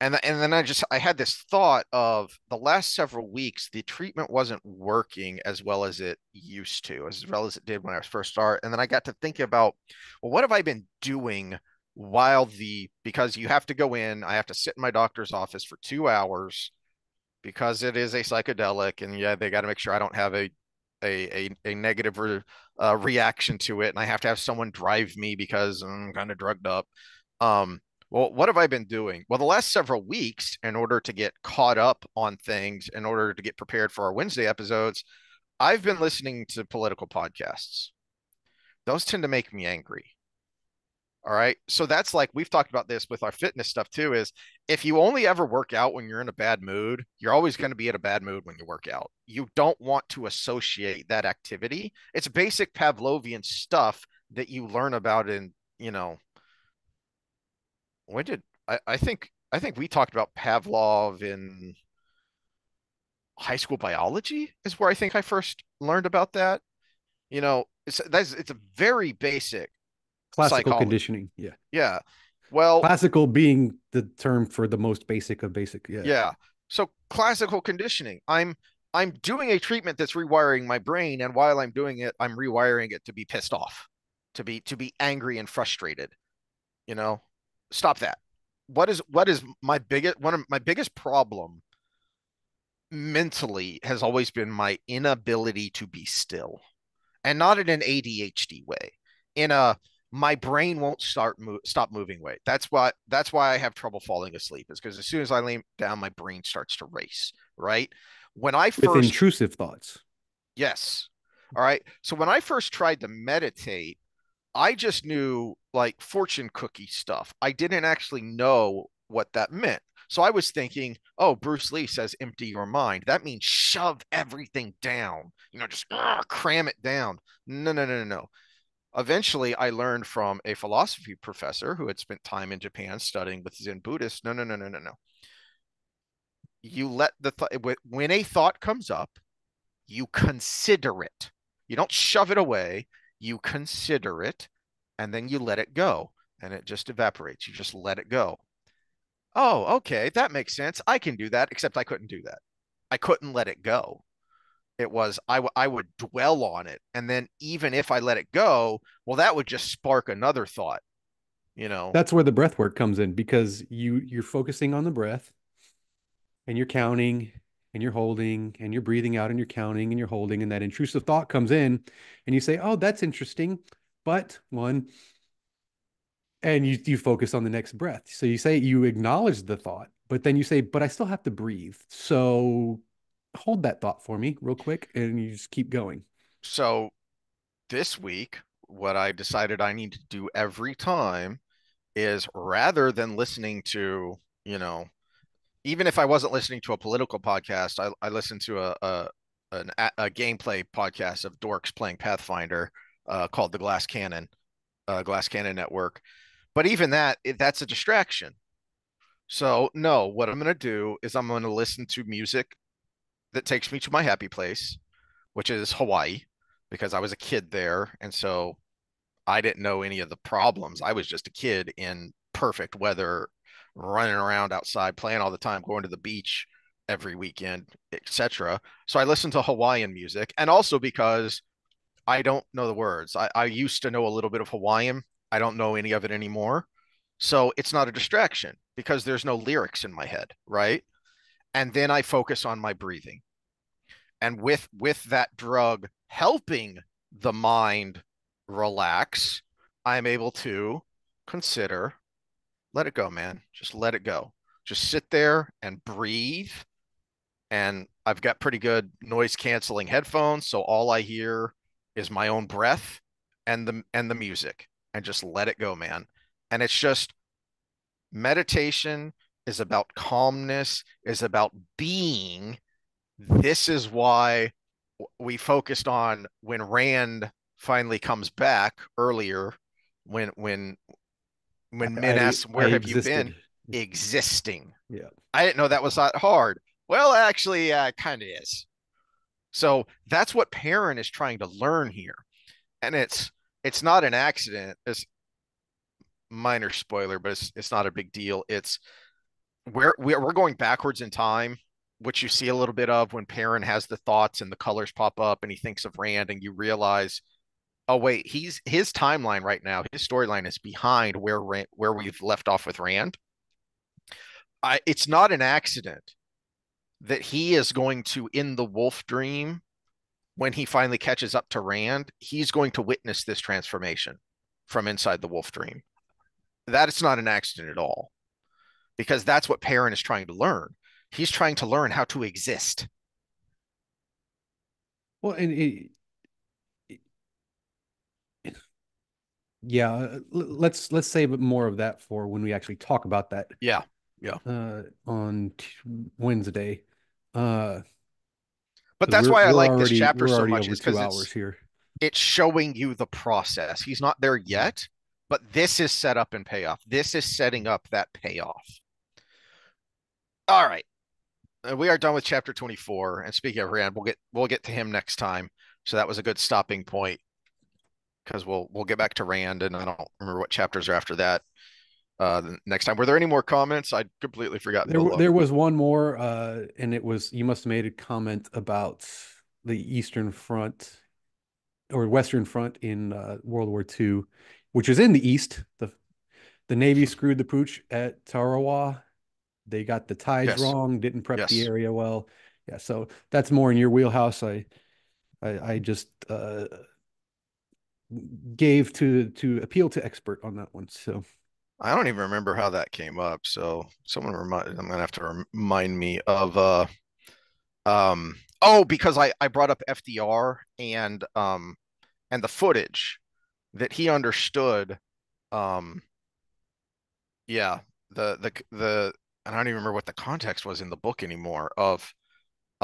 And then I had this thought of the last several weeks, the treatment wasn't working as well as it used to, as well as it did when I was first started. And then I got to thinking about, well, what have I been doing because you have to go in, I have to sit in my doctor's office for 2 hours because it is a psychedelic, and yeah, they got to make sure I don't have a negative reaction to it, and I have to have someone drive me because I'm kind of drugged up. Um, well, what have I been doing? Well, the last several weeks, in order to get caught up on things, in order to get prepared for our Wednesday episodes, I've been listening to political podcasts. Those tend to make me angry. All right. So that's like we've talked about this with our fitness stuff too, is if you only ever work out when you're in a bad mood, you're always going to be in a bad mood when you work out. You don't want to associate that activity. It's basic Pavlovian stuff that you learn about in, when did I think we talked about Pavlov in high school biology is where I think I first learned about that. It's a very basic Classical psychology. conditioning. Yeah. Yeah. Well, Classical being the term for the most basic of basic. Yeah. yeah. So classical conditioning. I'm doing a treatment that's rewiring my brain, and while I'm doing it, I'm rewiring it to be pissed off, to be angry and frustrated. You know, Stop that. What is my biggest one of my biggest problem mentally has always been my inability to be still, and not in an ADHD way. In a my brain won't stop moving way. That's why I have trouble falling asleep is because as soon as I lay down, my brain starts to race. Right. When I With first intrusive thoughts. Yes. All right. So when I first tried to meditate, I just knew like fortune cookie stuff. I didn't actually know what that meant. So I was thinking, oh, Bruce Lee says empty your mind. That means shove everything down, just cram it down. No, no, no, no, no. Eventually, I learned from a philosophy professor who had spent time in Japan studying with Zen Buddhists. No, no, no, no, no, no. You let when a thought comes up, you consider it. You don't shove it away. You consider it, and then you let it go, and it just evaporates. You just let it go. Oh, okay, that makes sense. I can do that, except I couldn't do that. I couldn't let it go. It was I would dwell on it, and then even if I let it go, well, that would just spark another thought. You know. That's where the breath work comes in because you're focusing on the breath and you're counting and you're holding and you're breathing out and you're counting and you're holding and that intrusive thought comes in and you say, "Oh, that's interesting." But one and you focus on the next breath. So you say you acknowledge the thought, but then you say, "But I still have to breathe." So hold that thought for me real quick and you just keep going. So this week, what I decided I need to do every time is rather than listening to, you know, even if I wasn't listening to a political podcast, I listened to a gameplay podcast of dorks playing Pathfinder called the Glass Cannon Network. But even that's a distraction. So no, what I'm going to do is I'm going to listen to music that takes me to my happy place, which is Hawaii, because I was a kid there, and so I didn't know any of the problems. I was just a kid in perfect weather, running around outside, playing all the time, going to the beach every weekend, etc. So I listened to Hawaiian music, and also because I don't know the words. I used to know a little bit of Hawaiian. I don't know any of it anymore. So it's not a distraction because there's no lyrics in my head, right? And then I focus on my breathing. And with that drug helping the mind relax. I'm able to consider, let it go, man. Just let it go. Just sit there and breathe. And I've got pretty good noise canceling headphones, so all I hear is my own breath and the music, and just let it go, man. And it's just meditation is about calmness, is about being. This is why we focused on when Rand finally comes back earlier, when when Min asks, I "Where have you been?" existed. Existing. Yeah. I didn't know that was that hard. Well, actually, kind of is. So that's what Perrin is trying to learn here, and it's not an accident. It's minor spoiler, but it's not a big deal. It's we're going backwards in time, which you see a little bit of when Perrin has the thoughts and the colors pop up, and he thinks of Rand, and you realize, oh wait, he's his timeline right now. His storyline is behind where we've left off with Rand. It's not an accident that he is going to in the wolf dream when he finally catches up to Rand, he's going to witness this transformation from inside the wolf dream. That's not an accident at all, because that's what Perrin is trying to learn. He's trying to learn how to exist. Well, and yeah, let's save more of that for when we actually talk about that Yeah. Yeah. on Wednesday. Uh, But because that's why I we're like this already chapter we're so already much, over is two because hours here. it's showing you the process. He's not there Mhm. yet, but this is set up and payoff. This is setting up that payoff. All right. We are done with chapter 24. And speaking of Rand, we'll get to him next time. So that was a good stopping point, because we'll get back to Rand, and I don't remember what chapters are after that. The next time. Were there any more comments? I'd completely forgotten to look. There was one more, and it was you must have made a comment about the Eastern Front or Western Front in World War II, which is in the East. The Navy screwed the pooch at Tarawa. They got the tides Yes. wrong, didn't prep the Yes. area well. Yeah, so that's more in your wheelhouse. I just gave to appeal to expert on that one. So I don't even remember how that came up. So someone I'm gonna have to remind me of oh, because I brought up FDR and the footage that he understood. Um yeah, the I don't even remember what the context was in the book anymore of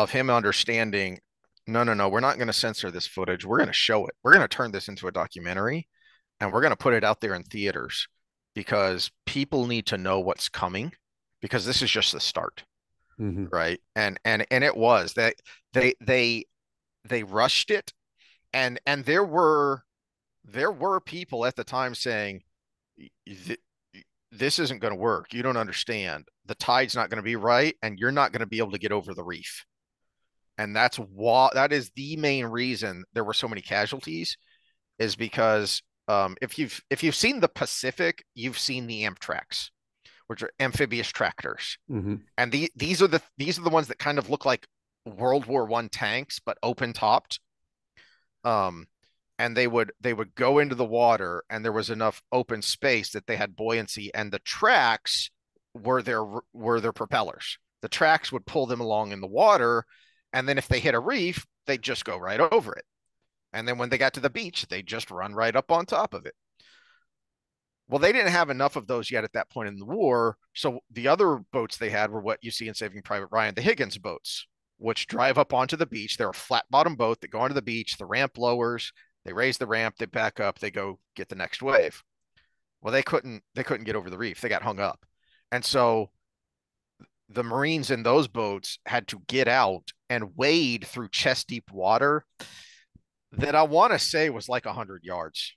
him understanding, no, no, no, we're not going to censor this footage. We're going to show it. We're going to turn this into a documentary, and we're going to put it out there in theaters, because people need to know what's coming, because this is just the start, mhm. right? And it was that they they rushed it, and there were people at the time saying, this isn't going to work. You don't understand. The tide's not going to be right, and you're not going to be able to get over the reef. And that is the main reason there were so many casualties, is because if you've seen the Pacific, you've seen the Amtraks, which are amphibious tractors, Hmm. and these are the ones that kind of look like World War I tanks but open topped. Um, and they would go into the water, and there was enough open space that they had buoyancy, and the tracks were their propellers. The tracks would pull them along in the water, and then if they hit a reef, they'd just go right over it. And then when they got to the beach, they'd just run right up on top of it. Well, they didn't have enough of those yet at that point in the war. So the other boats they had were what you see in Saving Private Ryan, the Higgins boats, which drive up onto the beach. They're a flat bottom boat that go onto the beach. The ramp lowers. They raise the ramp. They back up. They go get the next wave. Well, they couldn't get over the reef. They got hung up. And so the Marines in those boats had to get out and wade through chest deep water that I want to say was like 100 yards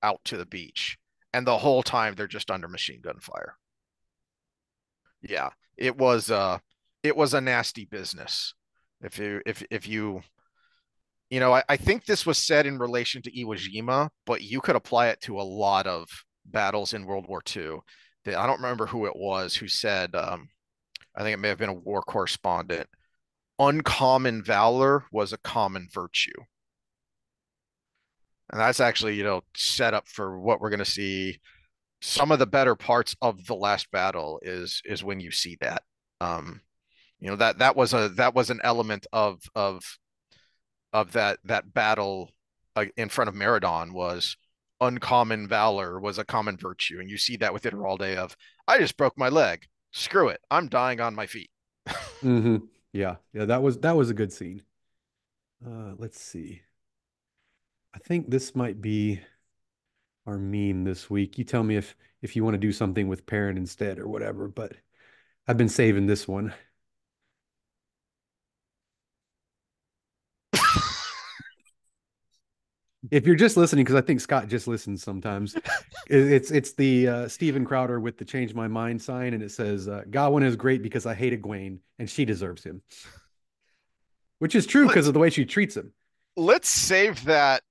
out to the beach. And the whole time they're just under machine gun fire. Yeah, it was a nasty business. If you think this was said in relation to Iwo Jima, but you could apply it to a lot of battles in World War II. I don't remember who it was who said, I think it may have been a war correspondent, uncommon valor was a common virtue. And that's actually, set up for what we're going to see. Some of the better parts of the last battle is when you see that. Um, that was an element of that battle in front of Meridon was uncommon valor was a common virtue, and you see that with Iteralde of I just broke my leg. Screw it, I'm dying on my feet. Hmm. Yeah, yeah, that was a good scene. Let's see. I think this might be our meme this week. You tell me if you want to do something with Perrin instead or whatever, but I've been saving this one. If you're just listening, because I think Scott just listens sometimes, it's the Steven Crowder with the change my mind sign, and it says Gawyn is great because I hate Egwene and she deserves him, which is true because let's of the way she treats him. let's save that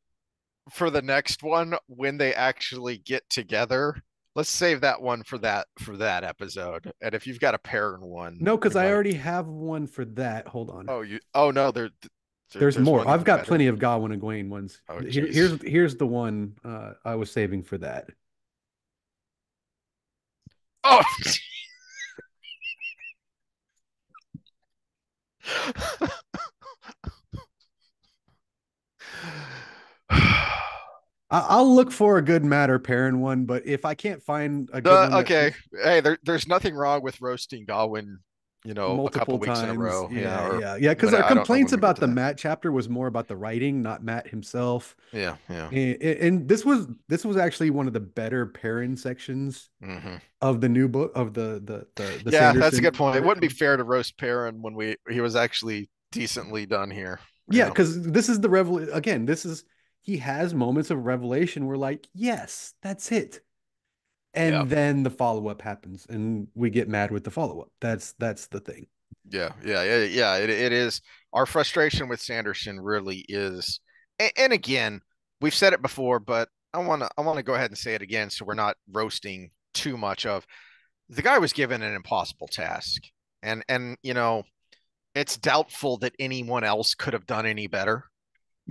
for the next one when they actually get together. Let's save that one for that episode. And if you've got a Perrin one, No, we because I might. already have one for that. Hold on. Oh no, There's there's more. one I've even got better. plenty of Gawyn and Egwene ones. Oh Here, geez. here's the one I was saving for that. Oh. I'll look for a good Matter Perrin one, but if I can't find a good one that Okay. fits Hey, there's nothing wrong with roasting Gawyn, a couple multiple weeks in a times, row. Yeah, yeah, or yeah, yeah, because when our I don't know complaints when we get about to the that. Matt chapter was more about the writing, not Matt himself. Yeah, yeah. And this was actually one of the better Perrin sections Hmm. of the new book of the Yeah, that's a good Sanderson point. It wouldn't be version. fair to roast Perrin when we he was actually decently done here. Yeah, Yeah. because this is the revel again. This is he has moments of revelation where like, yes, that's it. Yeah. And then the follow-up happens and we get mad with the follow-up. That's the thing. Yeah. It is our frustration with Sanderson really is, and again, we've said it before, but I want to go ahead and say it again so we're not roasting too much of the guy was given an impossible task. And it's doubtful that anyone else could have done any better.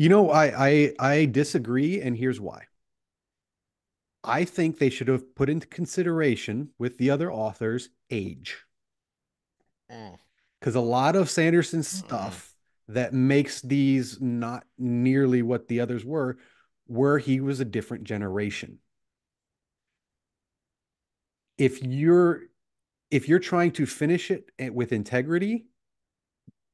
I disagree, and here's why. I think they should have put into consideration with the other authors age. Mm, Because a lot of Sanderson's mm. stuff that makes these not nearly what the others were he was a different generation. If you're if you're trying to finish it with integrity,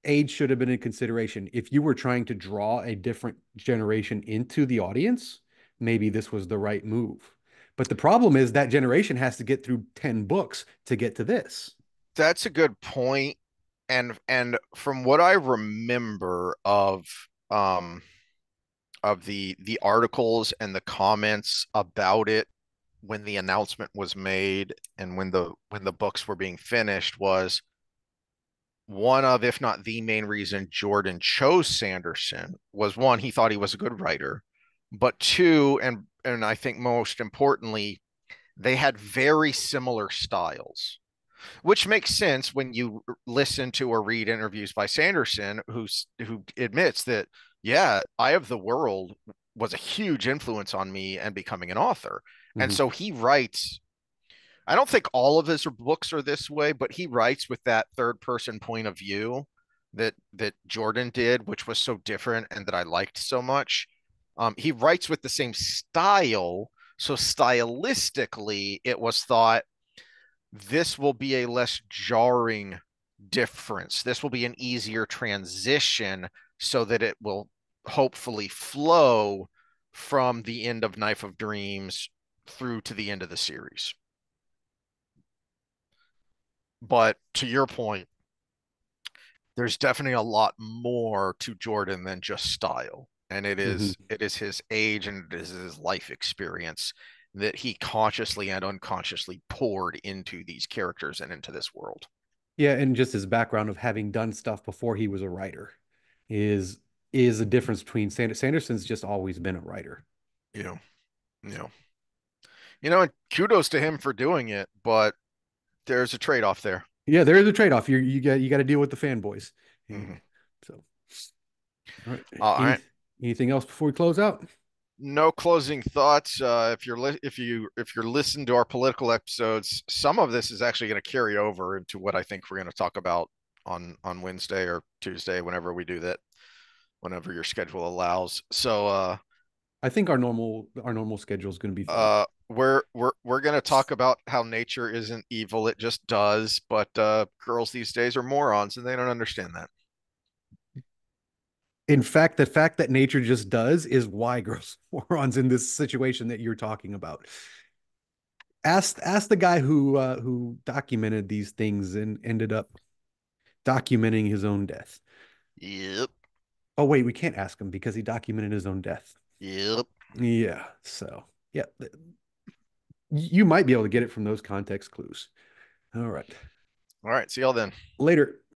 age should have been in consideration. If you were trying to draw a different generation into the audience, maybe this was the right move. But the problem is that generation has to get through 10 books to get to this. That's a good point. And from what I remember of the articles and the comments about it when the announcement was made and when the books were being finished was one of, if not the main reason Jordan chose Sanderson was one, he thought he was a good writer, but two, and I think most importantly, they had very similar styles, which makes sense when you listen to or read interviews by Sanderson, who admits that, yeah, Eye of the World was a huge influence on me and becoming an author. And Mhm. so he writes. I don't think all of his books are this way, but he writes with that third person point of view that Jordan did, which was so different and that I liked so much. He writes with the same style, so stylistically, it was thought this will be a less jarring difference. This will be an easier transition so that it will hopefully flow from the end of Knife of Dreams through to the end of the series. But to your point, there's definitely a lot more to Jordan than just style. And it Mhm. is it is his age and it is his life experience that he consciously and unconsciously poured into these characters and into this world. Yeah, and just his background of having done stuff before he was a writer is is a difference between Sanderson's just always been a writer. You know, you know, and kudos to him for doing it, but there's a trade-off there. Yeah, there is a trade-off. You got to deal with the fanboys. Yeah. Mm-hmm. So, all right. All right. Anything else before we close out? no closing thoughts. If you're listening to our political episodes, some of this is actually going to carry over into what I think we're going to talk about on Wednesday or Tuesday, whenever we do that, whenever your schedule allows. I think our normal schedule is going to be fine. We're going to talk about how nature isn't evil; it just does. But girls these days are morons, and they don't understand that. In fact, the fact that nature just does is why girls are morons in this situation that you're talking about. Ask the guy who documented these things and ended up documenting his own death. Yep, Oh wait, we can't ask him because he documented his own death. yep. Yeah, so yeah, you might be able to get it from those context clues. All right. All right, see y'all then. Later.